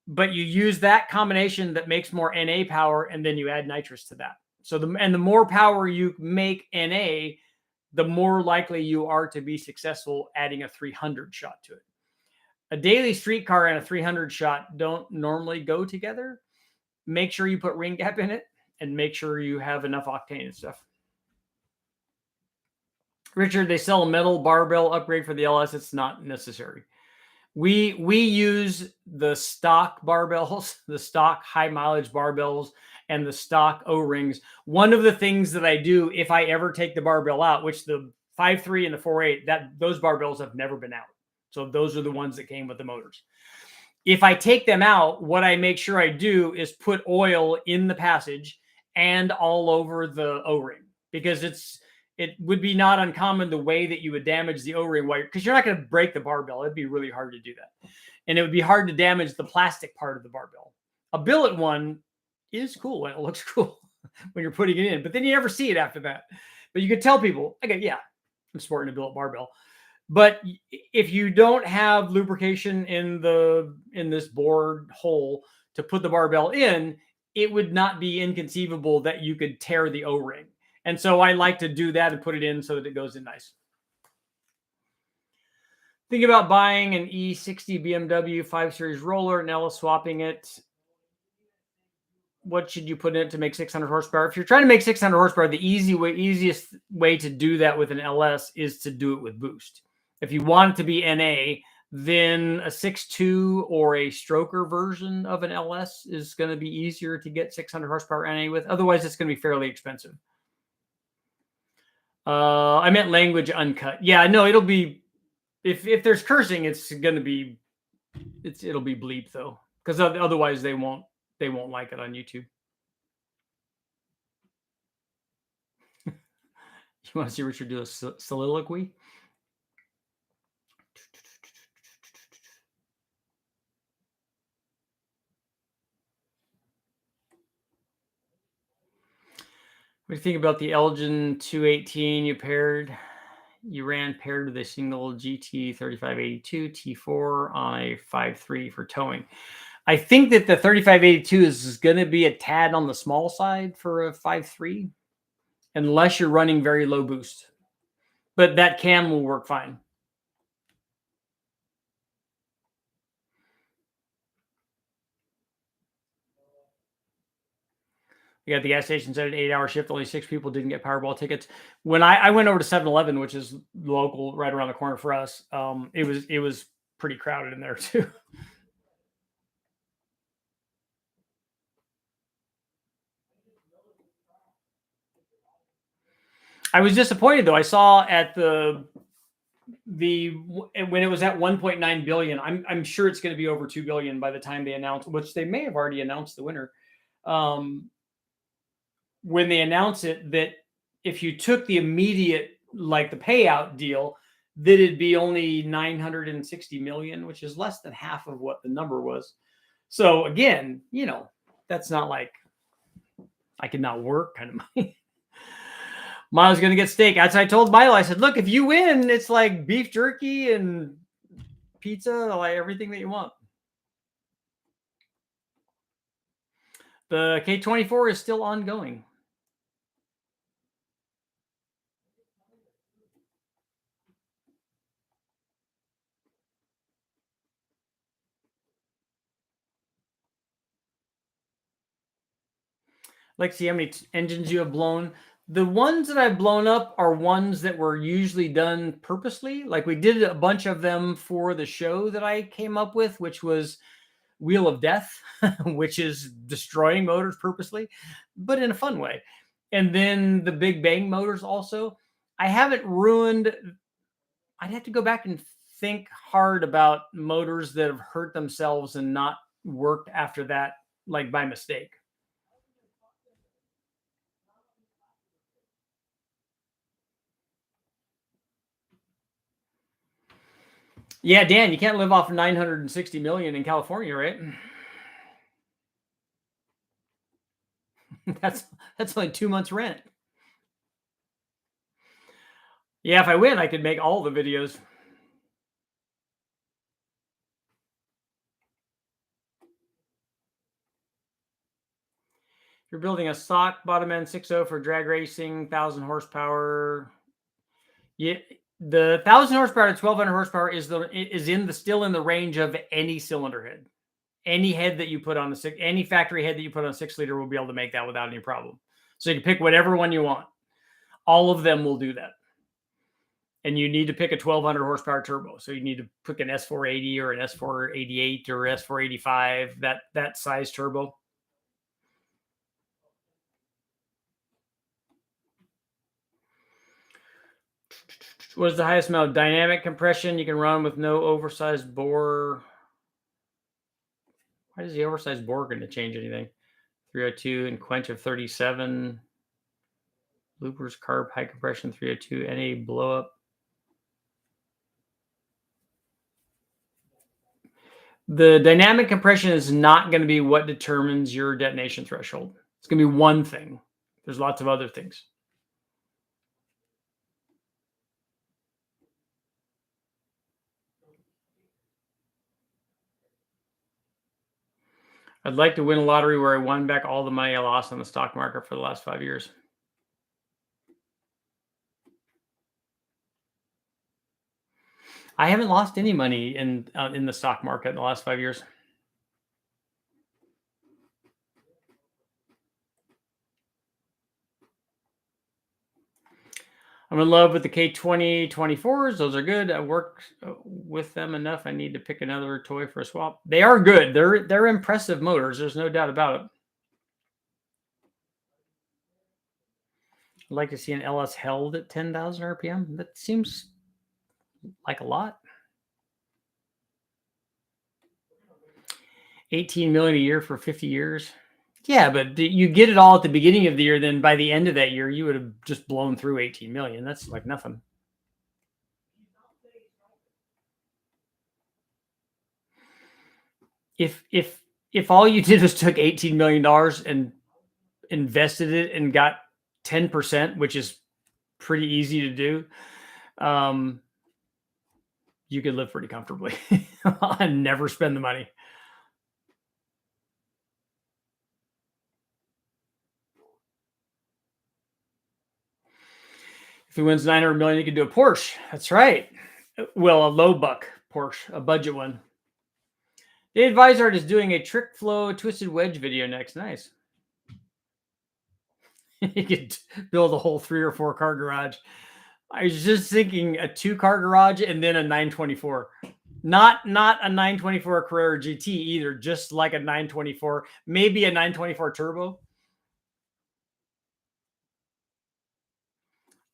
[SPEAKER 1] But you use that combination that makes more NA power, and then you add nitrous to that. So the more power you make NA, the more likely you are to be successful adding a 300 shot to it. A daily street car and a 300 shot don't normally go together. Make sure you put ring gap in it, and make sure you have enough octane and stuff. Richard, they sell a metal barbell upgrade for the LS. It's not necessary. We use the stock barbells, the stock high mileage barbells, and the stock O-rings. One of the things that I do if I ever take the barbell out, which the 5.3 and the 4.8, those barbells have never been out. So those are the ones that came with the motors. If I take them out, what I make sure I do is put oil in the passage and all over the O-ring, because it would be not uncommon the way that you would damage the O-ring wire, because you're not going to break the barbell. It'd be really hard to do that. And it would be hard to damage the plastic part of the barbell. A billet one is cool and it looks cool when you're putting it in, but then you never see it after that. But you could tell people, okay, yeah, I'm sporting a billet barbell. But if you don't have lubrication in this board hole to put the barbell in, it would not be inconceivable that you could tear the O-ring. And so I like to do that and put it in so that it goes in nice. Think about buying an E60 BMW 5 Series roller and LS swapping it. What should you put in it to make 600 horsepower? If you're trying to make 600 horsepower, the easiest way to do that with an LS is to do it with boost. If you want it to be NA, then a 6.2 or a stroker version of an LS is going to be easier to get 600 horsepower NA with. Otherwise, it's going to be fairly expensive. I meant language uncut. Yeah, no, it'll be, if there's cursing, it's going to be, it'll be bleep though, because otherwise they won't like it on YouTube. You want to see Richard do a soliloquy? What do you think about the Elgin 218 you ran paired with a single GT 3582 T4 on a 5.3 for towing? I think that the 3582 is going to be a tad on the small side for a 5.3, unless you're running very low boost. But that cam will work fine. You got the gas station said an 8-hour shift. Only 6 people didn't get Powerball tickets. When I went over to 7-Eleven, which is local, right around the corner for us, it was pretty crowded in there too. I was disappointed though. I saw at when it was at 1.9 billion. I'm sure it's going to be over 2 billion by the time they announce, which they may have already announced the winner. When they announce it, that if you took the immediate, like the payout deal, that it'd be only 960 million, which is less than half of what the number was. So again, that's not like I could not work kind of money. Miles going to get steak. As I told Milo, I said, look, if you win, it's like beef jerky and pizza, like everything that you want. The K24 is still ongoing. Like, see how many engines you have blown. The ones that I've blown up are ones that were usually done purposely. Like we did a bunch of them for the show that I came up with, which was Wheel of Death, which is destroying motors purposely, but in a fun way. And then the Big Bang motors also. I haven't ruined. I'd have to go back and think hard about motors that have hurt themselves and not worked after that, like by mistake. Yeah, Dan, you can't live off 960 million in California, right? that's only 2 months rent. Yeah, if I win, I could make all the videos. If you're building a stock bottom end 6.0 for drag racing, 1,000 horsepower. Yeah, the 1,000 horsepower to 1,200 horsepower is still in the range of any cylinder head. Any head that you put on any factory head that you put on a 6-liter will be able to make that without any problem. So you can pick whatever one you want. All of them will do that. And you need to pick a 1,200 horsepower turbo. So you need to pick an S480 or an S488 or S485, that size turbo. What is the highest amount of dynamic compression you can run with no oversized bore? Why is the oversized bore going to change anything? 302 and quench of 37. Bloopers, carb, high compression, 302, NA blow up. The dynamic compression is not going to be what determines your detonation threshold. It's going to be one thing. There's lots of other things. I'd like to win a lottery where I won back all the money I lost on the stock market for the last 5 years. I haven't lost any money in the stock market in the last 5 years. I'm in love with the K2024s. Those are good. I worked with them enough. I need to pick another toy for a swap. They are good. They're impressive motors. There's no doubt about it. I'd like to see an LS held at 10,000 RPM. That seems like a lot. 18 million a year for 50 years. Yeah, but you get it all at the beginning of the year. Then by the end of that year, you would have just blown through 18 million. That's like nothing. If all you did was took $18 million and invested it and got 10%, which is pretty easy to do, you could live pretty comfortably and never spend the money. If he wins 900 million, he could do a Porsche. That's right. Well, a low buck Porsche, a budget one. Dave Vizard is doing a trick flow twisted wedge video next. Nice. He could build a whole 3 or 4 car garage. I was just thinking a 2-car garage and then a 924. Not a 924 Carrera GT either, just like a 924, maybe a 924 turbo.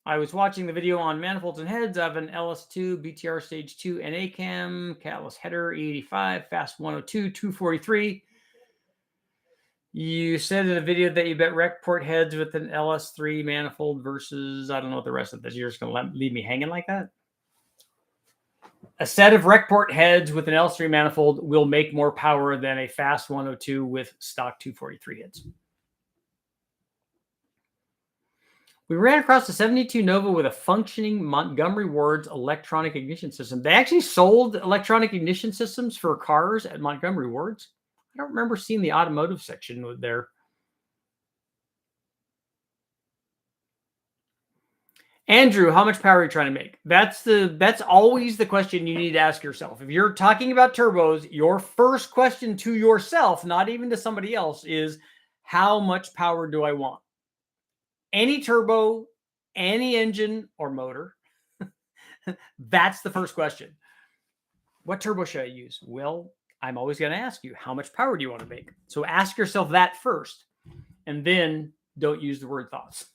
[SPEAKER 1] I was watching the video on manifolds and heads. I have an LS2 BTR Stage 2 NA cam, catalyst header, E85, fast 102, 243. You said in a video that you bet rec port heads with an LS3 manifold versus, I don't know what the rest of this. You're just going to leave me hanging like that? A set of rec port heads with an LS3 manifold will make more power than a fast 102 with stock 243 heads. We ran across the 72 Nova with a functioning Montgomery Ward's electronic ignition system. They actually sold electronic ignition systems for cars at Montgomery Ward's. I don't remember seeing the automotive section there. Andrew, how much power are you trying to make? That's always the question you need to ask yourself. If you're talking about turbos, your first question to yourself, not even to somebody else, is how much power do I want? Any turbo, any engine or motor. That's the first question. What turbo should I use? Well, I'm always going to ask you, how much power do you want to make? So ask yourself that first, and then don't use the word thoughts.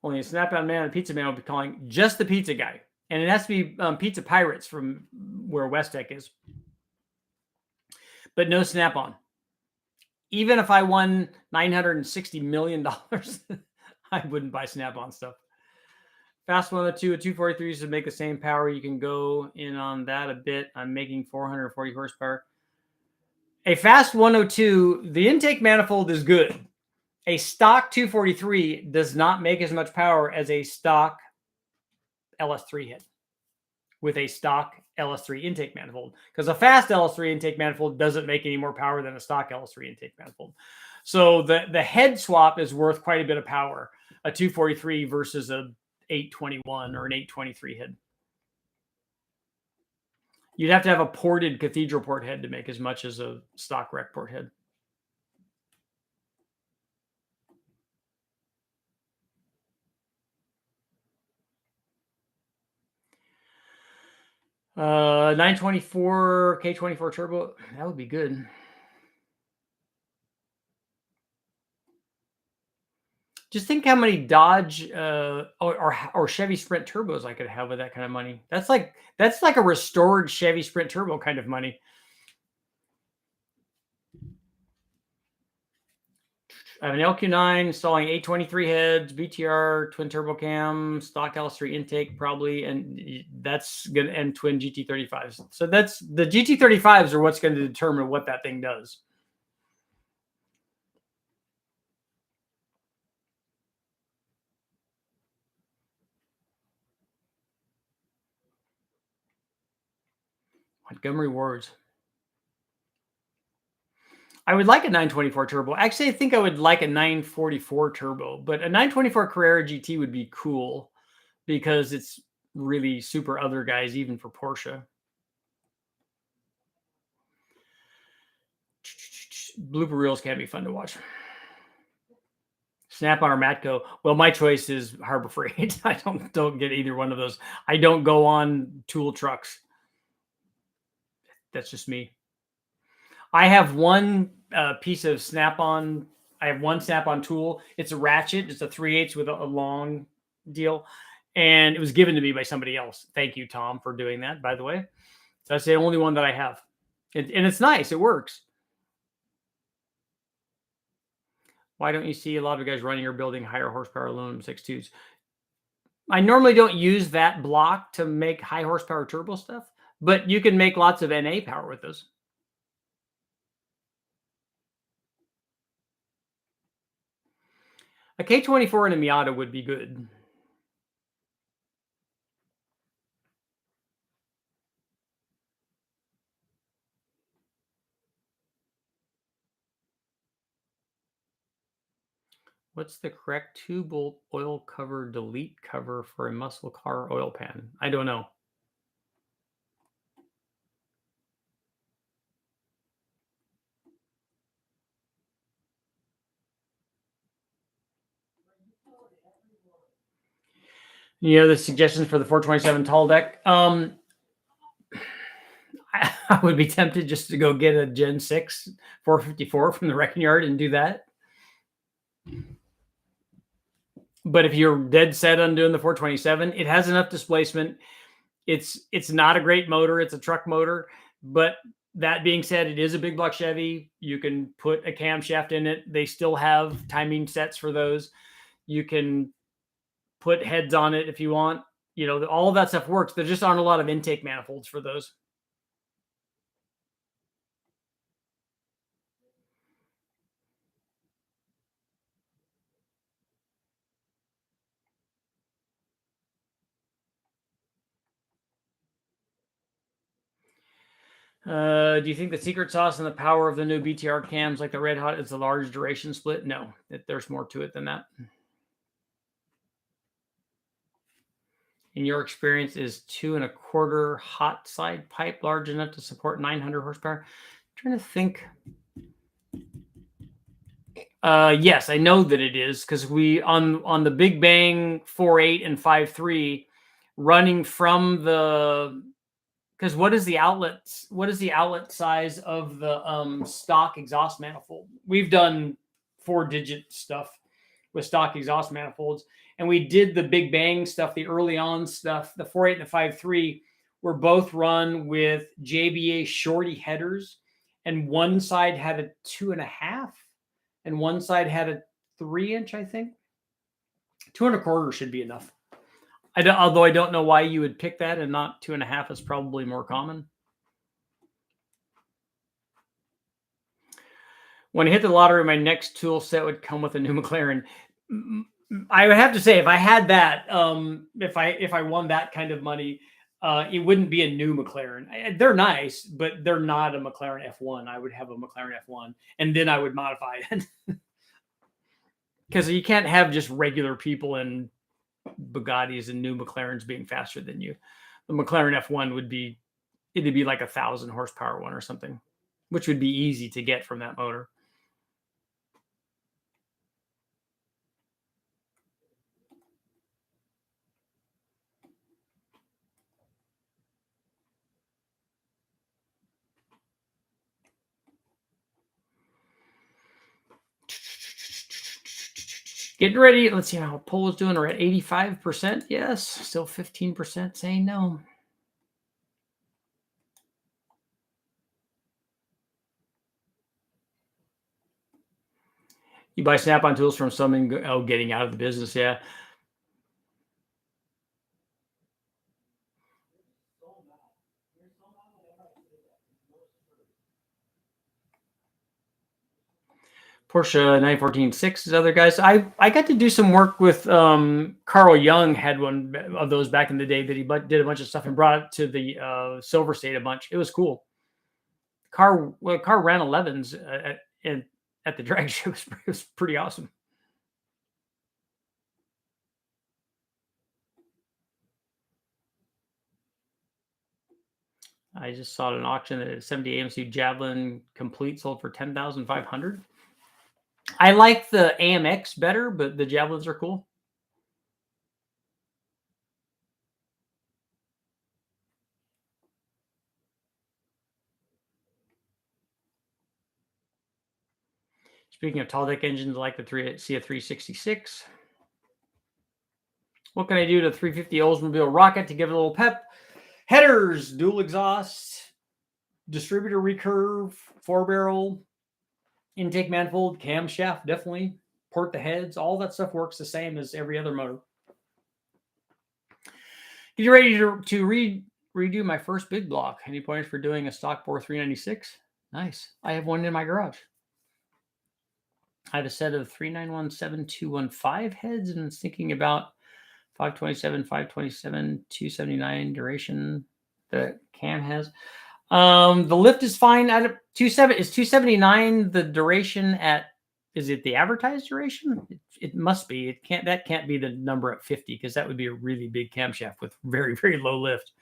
[SPEAKER 1] Only a Snap-on man and pizza man will be calling just the pizza guy. And it has to be Pizza Pirates from where Westech is. But no Snap-on. Even if I won $960 million, I wouldn't buy Snap-on stuff. Fast 102 at 243 to make the same power. You can go in on that a bit. I'm making 440 horsepower. A fast 102, the intake manifold is good. A stock 243 does not make as much power as a stock LS3 head with a stock LS3 intake manifold, because a fast LS3 intake manifold doesn't make any more power than a stock LS3 intake manifold. So the head swap is worth quite a bit of power, a 243 versus a 821 or an 823 head. You'd have to have a ported cathedral port head to make as much as a stock rec port head. Uh, 924 K24 turbo, that would be good. Just think how many Dodge or Chevy Sprint turbos I could have with that kind of money. That's like a restored Chevy Sprint turbo kind of money. I have an LQ9 installing 823 heads, BTR, twin turbo cam, stock LS3 intake probably, and that's gonna end twin GT35s. So that's the GT35s are what's going to determine what that thing does. Montgomery Wards. I would like a 924 turbo. Actually, I think I would like a 944 turbo, but a 924 Carrera GT would be cool because it's really super other guys, even for Porsche. Blooper reels can be fun to watch. Snap-on or Matco. Well, my choice is Harbor Freight. I don't get either one of those. I don't go on tool trucks. That's just me. I have one piece of Snap-on. I have one Snap-on tool. It's a ratchet. It's a 3/8 with a long deal. And it was given to me by somebody else. Thank you, Tom, for doing that, by the way. So that's the only one that I have. And it's nice. It works. Why don't you see a lot of guys running or building higher horsepower aluminum 6.2s? I normally don't use that block to make high horsepower turbo stuff, but you can make lots of NA power with those. A K24 and a Miata would be good. What's the correct 2-bolt oil cover delete cover for a muscle car oil pan? I don't know. You know, the suggestions for the 427 tall deck. I would be tempted just to go get a Gen 6 454 from the wrecking yard and do that. But if you're dead set on doing the 427, it has enough displacement. It's not a great motor. It's a truck motor. But that being said, it is a big block Chevy. You can put a camshaft in it. They still have timing sets for those. You can put heads on it if you want. You know, all of that stuff works. There just aren't a lot of intake manifolds for those. Do you think the secret sauce and the power of the new BTR cams like the Red Hot is the large duration split? No, there's more to it than that. In your experience, is 2.25 hot side pipe large enough to support 900 horsepower? I'm trying to think. Yes, I know that it is because we on the Big Bang 4.8 and 5.3 running from the, because what is the outlet size of the stock exhaust manifold? We've done 4-digit stuff with stock exhaust manifolds, and we did the Big Bang stuff, the early on stuff. The 4.8 and the 5.3 were both run with JBA shorty headers, and one side had a 2.5 and one side had a 3-inch, I think. 2.25 should be enough. Although I don't know why you would pick that and not 2.5 is probably more common. When I hit the lottery, my next tool set would come with a new McLaren. I would have to say, if I had that, if I won that kind of money, it wouldn't be a new McLaren. They're nice, but they're not a McLaren F1. I would have a McLaren F1, and then I would modify it. Because you can't have just regular people in Bugattis and new McLarens being faster than you. The McLaren F1 would be, it'd be like 1,000 horsepower one or something, which would be easy to get from that motor. Getting ready. Let's see how poll is doing. We're at 85%. Yes. Still 15% saying no. You buy Snap-on tools from someone getting out of the business. Yeah. Porsche 914-6 is other guys. I got to do some work with Carl Jung had one of those back in the day that he did a bunch of stuff and brought it to the Silver State a bunch. It was cool. Car ran 11s at the drag show. It was pretty awesome. I just saw an auction that 70 AMC Javelin complete sold for $10,500. I like the AMX better, but the Javelins are cool. Speaking of tall deck engines, I like the CF366. What can I do to 350 Oldsmobile Rocket to give it a little pep? Headers, dual exhaust, distributor recurve, 4-barrel, intake manifold, camshaft, definitely. Port the heads, all that stuff works the same as every other motor. Get you ready to redo my first big block. Any points for doing a stock bore 396? Nice. I have one in my garage. I have a set of 3917215 heads and thinking about 527, 527, 279 duration the cam has. The lift is fine at 279 the duration at, is it the advertised duration? It must be. That can't be the number at 50 because that would be a really big camshaft with very, very low lift.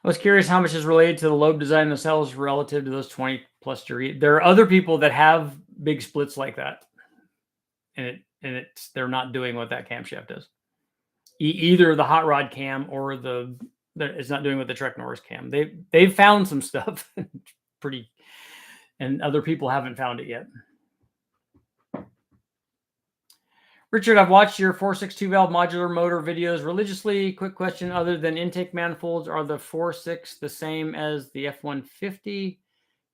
[SPEAKER 1] I was curious how much is related to the lobe design themselves relative to those 20 plus degree. There are other people that have big splits like that, and they're not doing what that camshaft does. Either the hot rod cam or it's not doing what the Trek Norris cam. They've found some stuff pretty, and other people haven't found it yet. Richard, I've watched your 4.6 valve modular motor videos religiously. Quick question: other than intake manifolds, are the 4.6 the same as the F-150?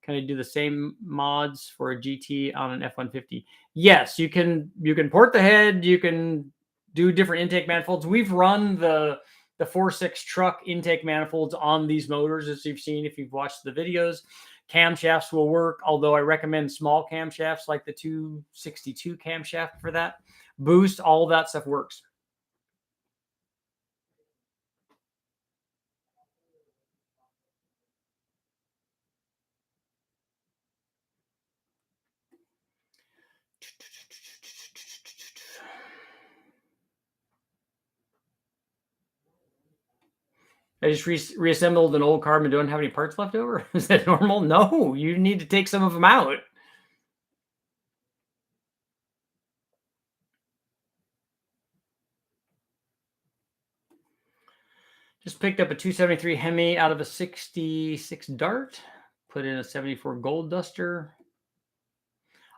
[SPEAKER 1] Can I do the same mods for a GT on an F-150? Yes, you can port the head. You can do different intake manifolds. We've run the 4.6 truck intake manifolds on these motors, as you've seen if you've watched the videos. Camshafts will work, although I recommend small camshafts like the 262 camshaft for that. Boost, all that stuff works. I just reassembled an old car and don't have any parts left over. Is that normal? No, you need to take some of them out. Just picked up a 273 Hemi out of a 66 Dart. Put in a 74 Gold Duster.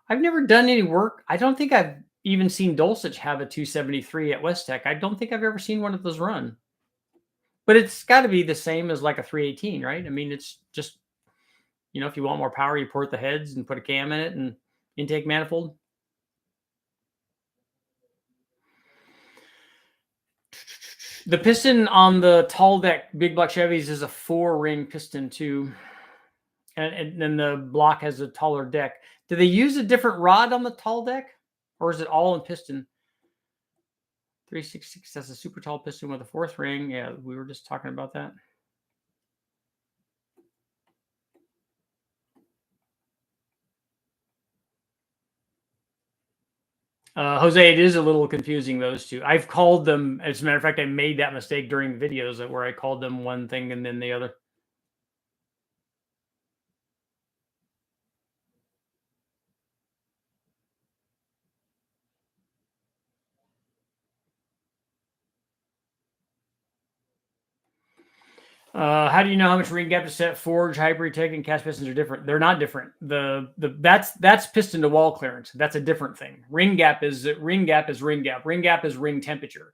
[SPEAKER 1] I've never done any work. I don't think I've even seen Dulcich have a 273 at West Tech. I don't think I've ever seen one of those run. But it's got to be the same as like a 318, right? I mean, it's just, if you want more power, you port the heads and put a cam in it and intake manifold. The piston on the tall deck big block Chevys is a 4-ring piston too. And then the block has a taller deck. Do they use a different rod on the tall deck? Or is it all in piston? 366 has a super tall piston with a 4th ring. Yeah, we were just talking about that. Jose, it is a little confusing, those two. I've called them, as a matter of fact, I made that mistake during the videos where I called them one thing and then the other. How do you know how much ring gap to set? Forge, hybrid, tech, and cast pistons are different. They're not different. That's piston to wall clearance. That's a different thing. Ring gap is ring gap. Ring gap is ring temperature.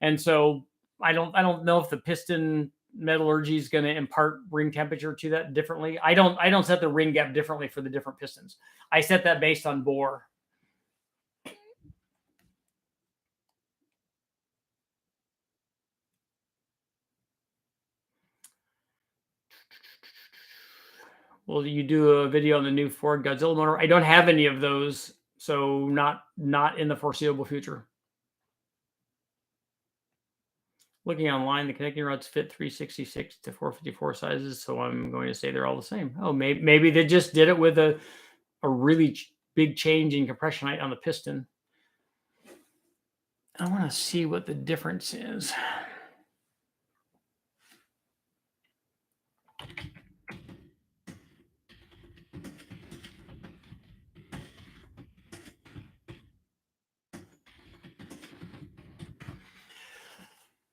[SPEAKER 1] And so I don't know if the piston metallurgy is going to impart ring temperature to that differently. I don't set the ring gap differently for the different pistons. I set that based on bore. Will you do a video on the new Ford Godzilla motor? I don't have any of those, so not in the foreseeable future. Looking online, the connecting rods fit 366 to 454 sizes, so I'm going to say they're all the same. Oh, maybe they just did it with a really big change in compression height on the piston. I want to see what the difference is.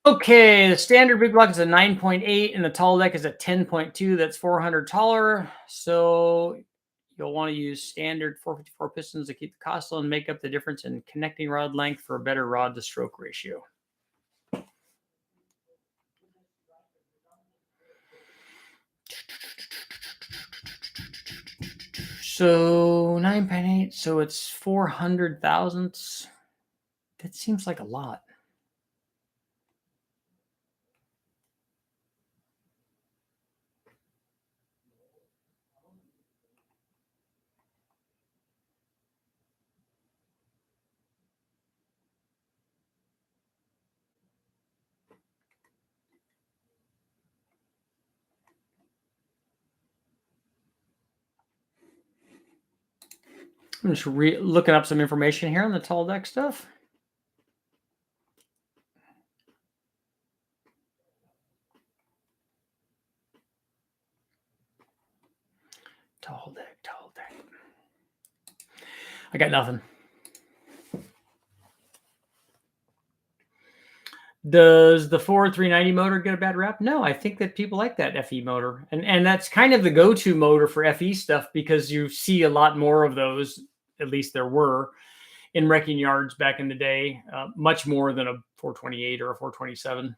[SPEAKER 1] Okay, the standard big block is a 9.8 and the tall deck is a 10.2. That's 400 taller. So you'll want to use standard 454 pistons to keep the cost low and make up the difference in connecting rod length for a better rod to stroke ratio. So 9.8, so it's 400 thousandths. That seems like a lot. I'm just looking up some information here on the tall deck stuff. Tall deck. I got nothing. Does the Ford 390 motor get a bad rap? No, I think that people like that FE motor. And that's kind of the go-to motor for FE stuff because you see a lot more of those, at least there were, in wrecking yards back in the day, much more than a 428 or a 427.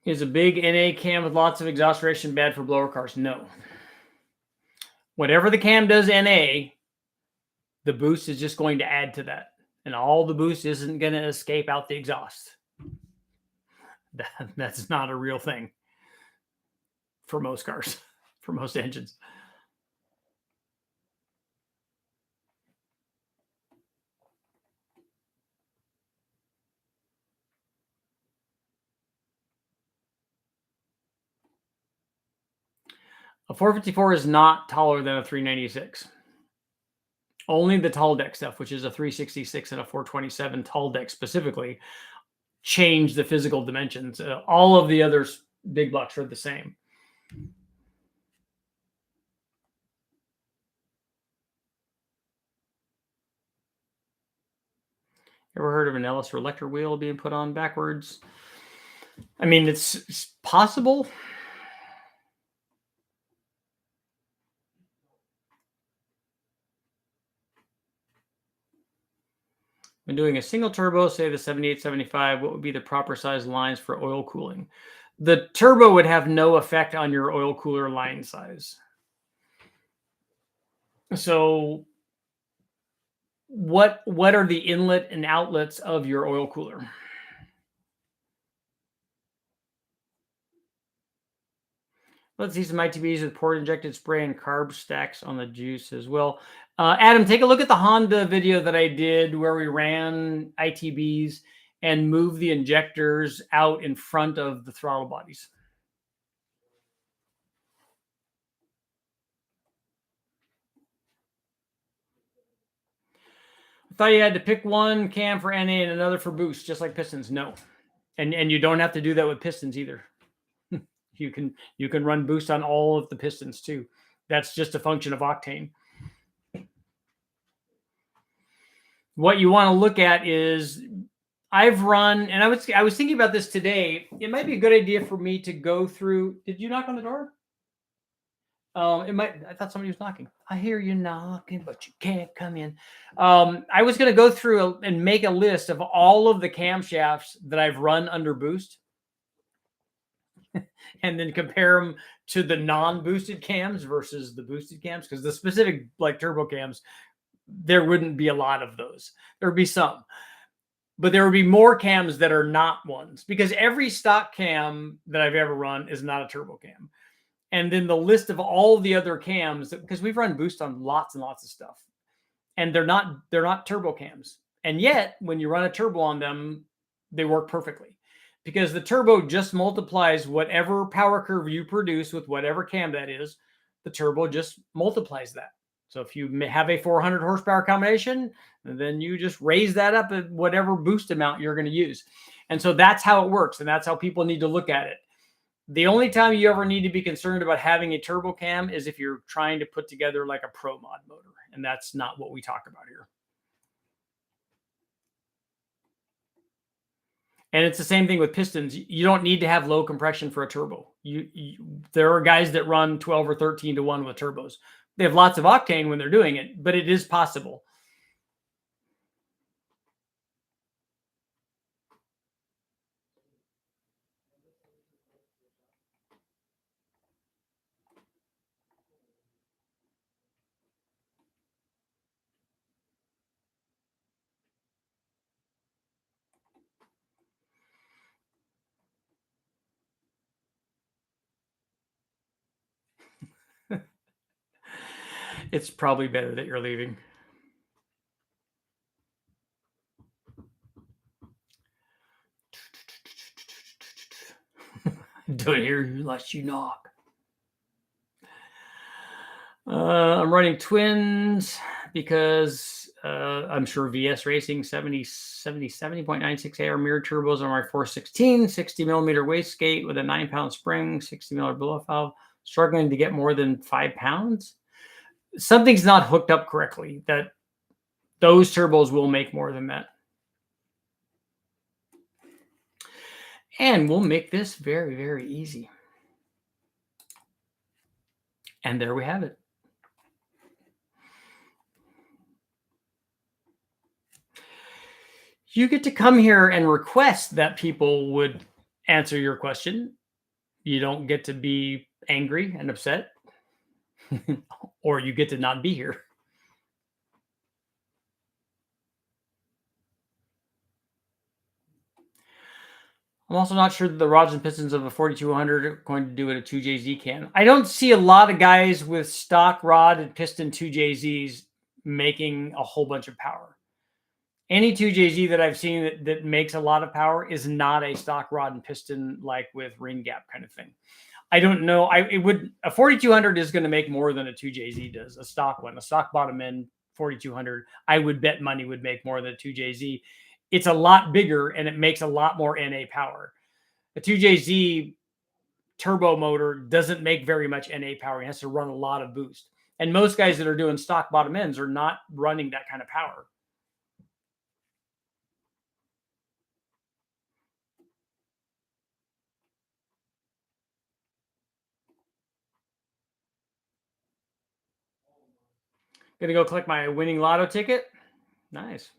[SPEAKER 1] Is a big NA cam with lots of exhaust ration bad for blower cars? No. Whatever the cam does NA, the boost is just going to add to that. And all the boost isn't going to escape out the exhaust. That's not a real thing for most cars, for most engines. A 454 is not taller than a 396. Only the tall deck stuff, which is a 366 and a 427 tall deck specifically, change the physical dimensions. All of the other big blocks are the same. Ever heard of an Ellis or Electra wheel being put on backwards? I mean, it's possible. When doing a single turbo, say the 7875, what would be the proper size lines for oil cooling? The turbo would have no effect on your oil cooler line size. So what are the inlet and outlets of your oil cooler? Let's see some ITBs with port injected spray and carb stacks on the juice as well. Adam, take a look at the Honda video that I did where we ran ITBs and moved the injectors out in front of the throttle bodies. I thought you had to pick one cam for NA and another for boost, just like pistons. No. And you don't have to do that with pistons either. You can run boost on all of the pistons too. That's just a function of octane. What you want to look at is I've run, and I was thinking about this today. It might be a good idea for me to go through. Did you knock on the door? I thought somebody was knocking. I hear you knocking, but you can't come in. I was going to go through and make a list of all of the camshafts that I've run under boost. and then compare them to the non-boosted cams versus the boosted cams, because the specific like turbo cams, there wouldn't be a lot of those. There would be some, but there would be more cams that are not ones, because every stock cam that I've ever run is not a turbo cam. And then the list of all the other cams, because we've run boost on lots and lots of stuff, and they're not turbo cams. And yet, when you run a turbo on them, they work perfectly, because the turbo just multiplies whatever power curve you produce with whatever cam that is. The turbo just multiplies that. So if you have a 400 horsepower combination, then you just raise that up at whatever boost amount you're going to use. And so that's how it works, and that's how people need to look at it. The only time you ever need to be concerned about having a turbo cam is if you're trying to put together like a pro mod motor, and that's not what we talk about here. And it's the same thing with pistons. You don't need to have low compression for a turbo. There are guys that run 12 or 13 to 1 with turbos. They have lots of octane when they're doing it, but it is possible. It's probably better that you're leaving. Don't hear you unless you knock. I'm running twins because I'm sure VS Racing 70.96 AR mirror turbos on my 416, 60 millimeter wastegate with a 9-pound spring, 60 millimeter blow off valve, struggling to get more than 5 pounds. Something's not hooked up correctly. That those turbos will make more than that. And we'll make this very, very easy. And there we have it. You get to come here and request that people would answer your question. You don't get to be angry and upset, or you get to not be here. I'm also not sure that the rods and pistons of a 4200 are going to do what a 2JZ can. I don't see a lot of guys with stock rod and piston 2JZs making a whole bunch of power. Any 2JZ that I've seen that makes a lot of power is not a stock rod and piston, like with ring gap kind of thing. I don't know. A 4200 is going to make more than a 2JZ does. A stock one, a stock bottom end 4200, I would bet money would make more than a 2JZ. It's a lot bigger and it makes a lot more NA power. A 2JZ turbo motor doesn't make very much NA power. It has to run a lot of boost. And most guys that are doing stock bottom ends are not running that kind of power. Gonna go collect my winning lotto ticket. Nice.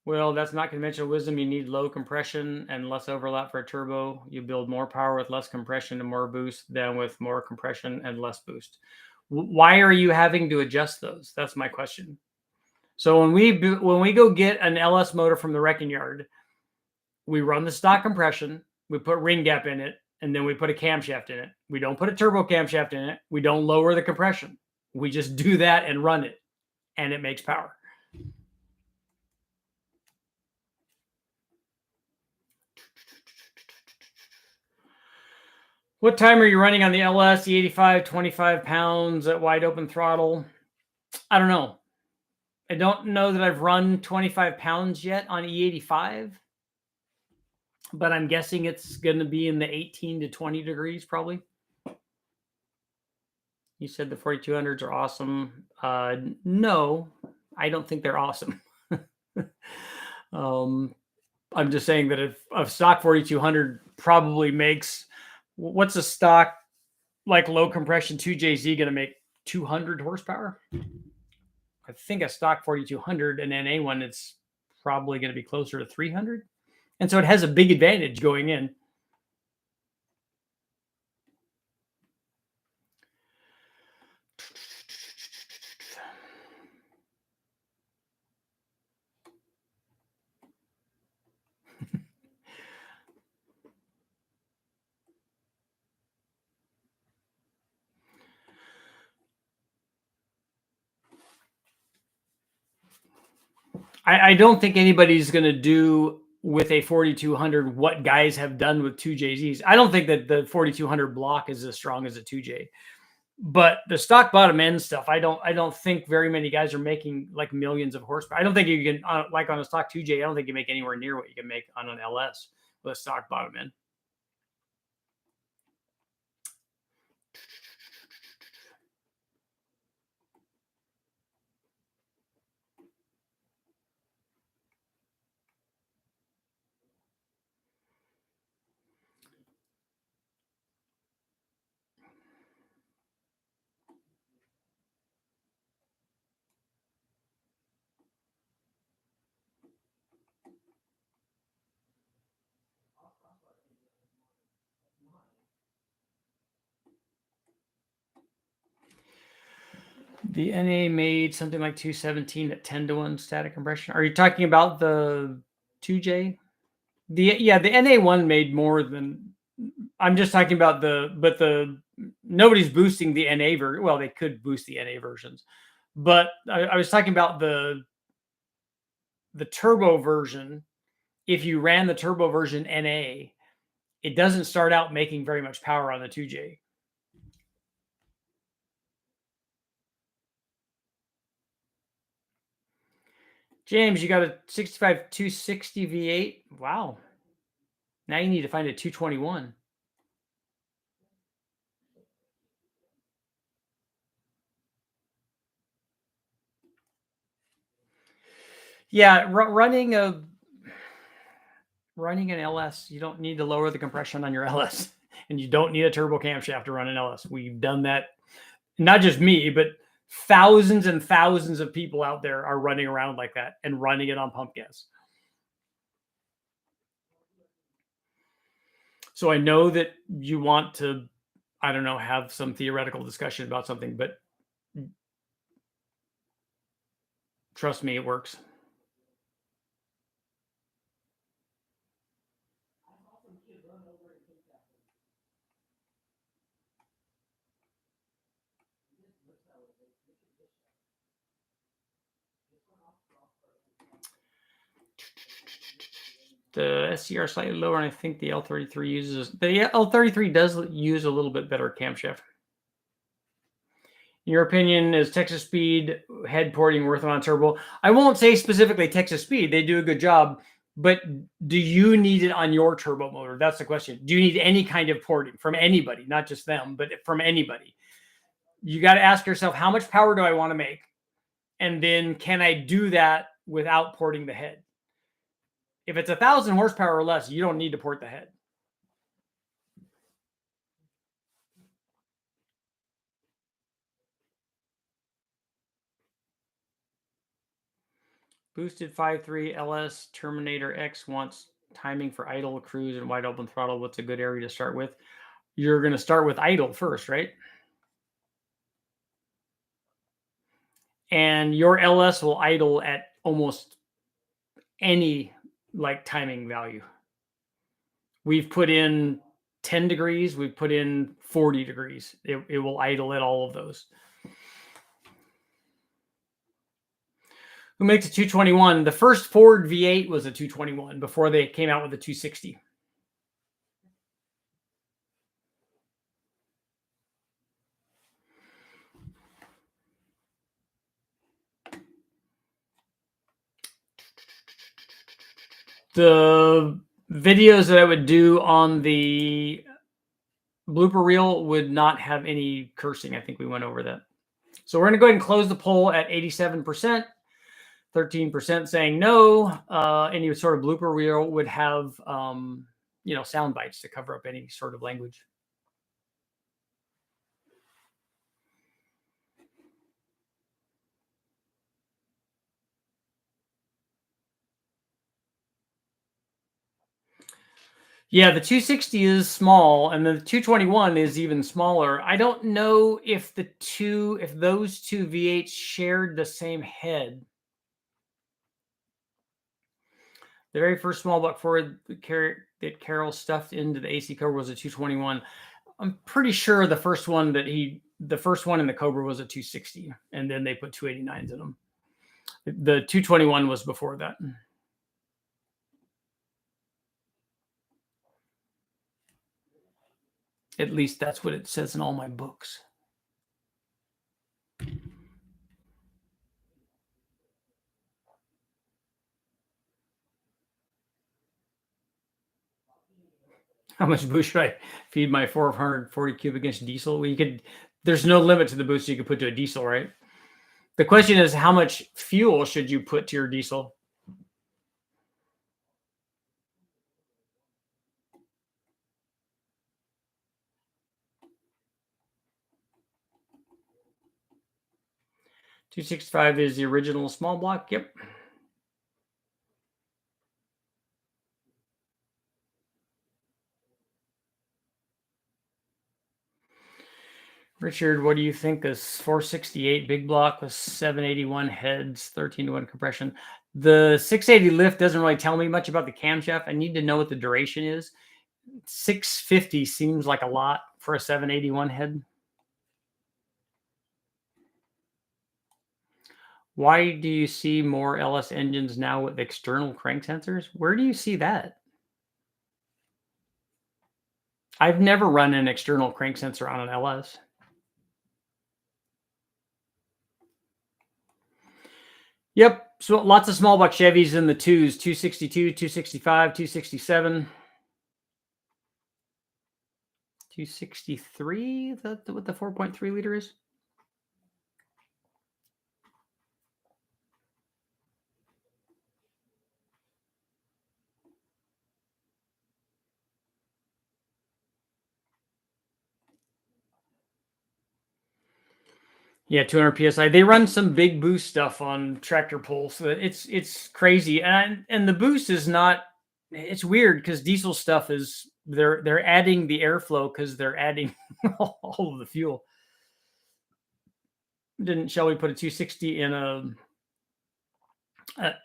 [SPEAKER 1] Well, that's not conventional wisdom. You need low compression and less overlap for a turbo. You build more power with less compression and more boost than with more compression and less boost. Why are you having to adjust those? That's my question. So when we go get an LS motor from the wrecking yard, we run the stock compression, we put ring gap in it, and then we put a camshaft in it. We don't put a turbo camshaft in it. We don't lower the compression. We just do that and run it, and it makes power. What time are you running on the LS E85, 25 pounds at wide open throttle? I don't know. I don't know that I've run 25 pounds yet on E85, but I'm guessing it's going to be in the 18 to 20 degrees probably. You said the 4200s are awesome. No, I don't think they're awesome. I'm just saying that if a stock 4200 probably makes, what's a stock like low compression 2JZ going to make? 200 horsepower? I think a stock 4200 and NA one, it's probably going to be closer to 300. And so it has a big advantage going in. I don't think anybody's going to do with a 4200 what guys have done with 2JZs. I don't think that the 4200 block is as strong as a 2J. But the stock bottom end stuff, I don't think very many guys are making like millions of horsepower. I don't think you can like on a stock 2J. I don't think you make anywhere near what you can make on an LS with a stock bottom end. The NA made something like 217 at 10-to-1 static compression. Are you talking about the 2J? The NA1 made more than. I'm just talking about the nobody's boosting the NA version. Well, they could boost the NA versions, but I was talking about the turbo version. If you ran the turbo version NA, it doesn't start out making very much power on the 2J. James, you got a 65 260 V8. Wow. Now you need to find a 221. Yeah, running an LS, you don't need to lower the compression on your LS, and you don't need a turbo camshaft to run an LS. We've done that. Not just me, but thousands and thousands of people out there are running around like that and running it on pump gas. So I know that you want to, I don't know, have some theoretical discussion about something, but trust me, it works. The SCR slightly lower, and I think the L33 uses the L33 does use a little bit better camshaft. In your opinion, is Texas Speed head porting worth it on turbo? I won't say specifically Texas Speed; they do a good job. But do you need it on your turbo motor? That's the question. Do you need any kind of porting from anybody, not just them, but from anybody? You got to ask yourself, how much power do I want to make? And then can I do that without porting the head? If it's 1,000 horsepower or less, you don't need to port the head. Boosted 5.3 LS Terminator X wants timing for idle, cruise, and wide open throttle. What's a good area to start with? You're going to start with idle first, right? And your LS will idle at almost any like timing value. We've put in 10 degrees, we've put in 40 degrees. It will idle at all of those. Who makes a 221? The first Ford V8 was a 221 before they came out with a 260. The videos that I would do on the blooper reel would not have any cursing. I think we went over that. So we're going to go ahead and close the poll at 87%. 13% saying no. Any sort of blooper reel would have, sound bites to cover up any sort of language. Yeah, the 260 is small, and the 221 is even smaller. I don't know if those two V8s shared the same head. The very first small block Ford that Carroll stuffed into the AC Cobra was a 221. I'm pretty sure the first one in the Cobra was a 260, and then they put 289s in them. The 221 was before that. At least that's what it says in all my books. How much boost should I feed my 440 cubic inch diesel? Well, there's no limit to the boost you can put to a diesel, right? The question is, how much fuel should you put to your diesel? $265 is the original small block. Yep. Richard, what do you think? This 468 big block with 781 heads, 13-to-1 compression. The 680 lift doesn't really tell me much about the camshaft. I need to know what the duration is. 650 seems like a lot for a 781 head. Why do you see more LS engines now with external crank sensors? Where do you see that? I've never run an external crank sensor on an LS. Yep. So lots of small block Chevys in the twos, 262, 265, 267. 263, is that what the 4.3 liter is? Yeah, 200 psi. They run some big boost stuff on tractor pulls. So it's crazy, and the boost is not. It's weird because diesel stuff is they're adding the airflow because they're adding all of the fuel. Didn't Shelby put a 260 in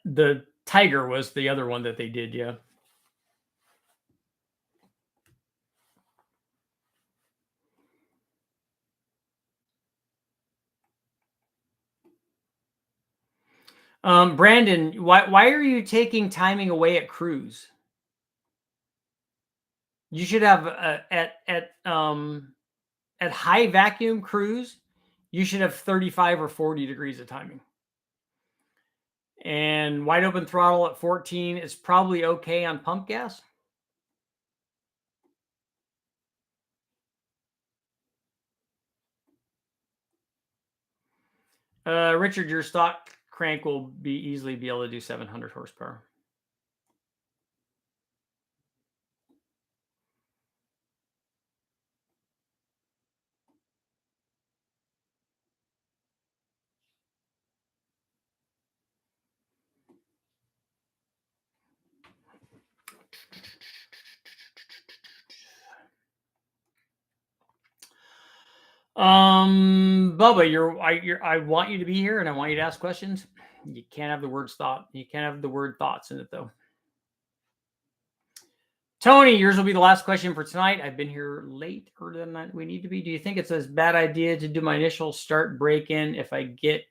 [SPEAKER 1] the Tiger was the other one that they did, yeah. Brandon, why are you taking timing away at cruise? You should have at high vacuum cruise, you should have 35 or 40 degrees of timing. And wide open throttle at 14 is probably okay on pump gas. Richard, your stock crank will easily be able to do 700 horsepower. Bubba, I want you to be here and I want you to ask questions. You can't have the word thought. You can't have the word thoughts in it though. Tony, yours will be the last question for tonight. I've been here later than we need to be. Do you think it's a bad idea to do my initial start break-in if I get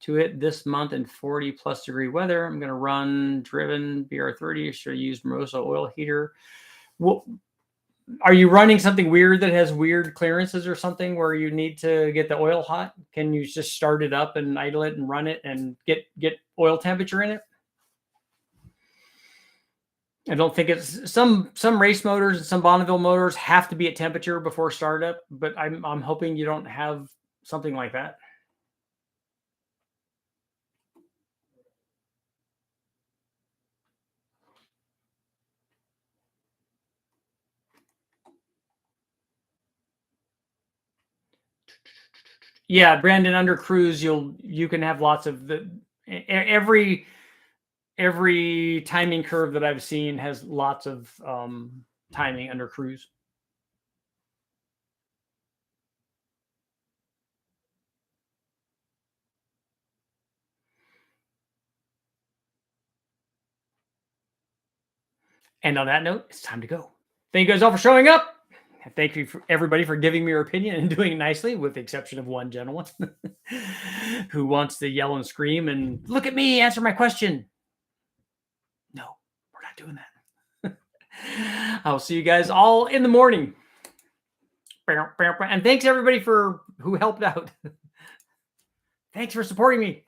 [SPEAKER 1] to it this month in 40 plus degree weather? I'm going to run driven BR30. Should I use Mimosa oil heater? Well, are you running something weird that has weird clearances or something where you need to get the oil hot? Can you just start it up and idle it and run it and get oil temperature in it? I don't think it's some race motors and some Bonneville motors have to be at temperature before startup, but I'm hoping you don't have something like that. Yeah, Brandon, under cruise, you can have lots of every every timing curve that I've seen has lots of timing under cruise. And on that note, it's time to go. Thank you guys all for showing up. Thank you for everybody for giving me your opinion and doing it nicely, with the exception of one gentleman who wants to yell and scream and look at me, answer my question. No, we're not doing that. I'll see you guys all in the morning. And thanks everybody for who helped out. Thanks for supporting me.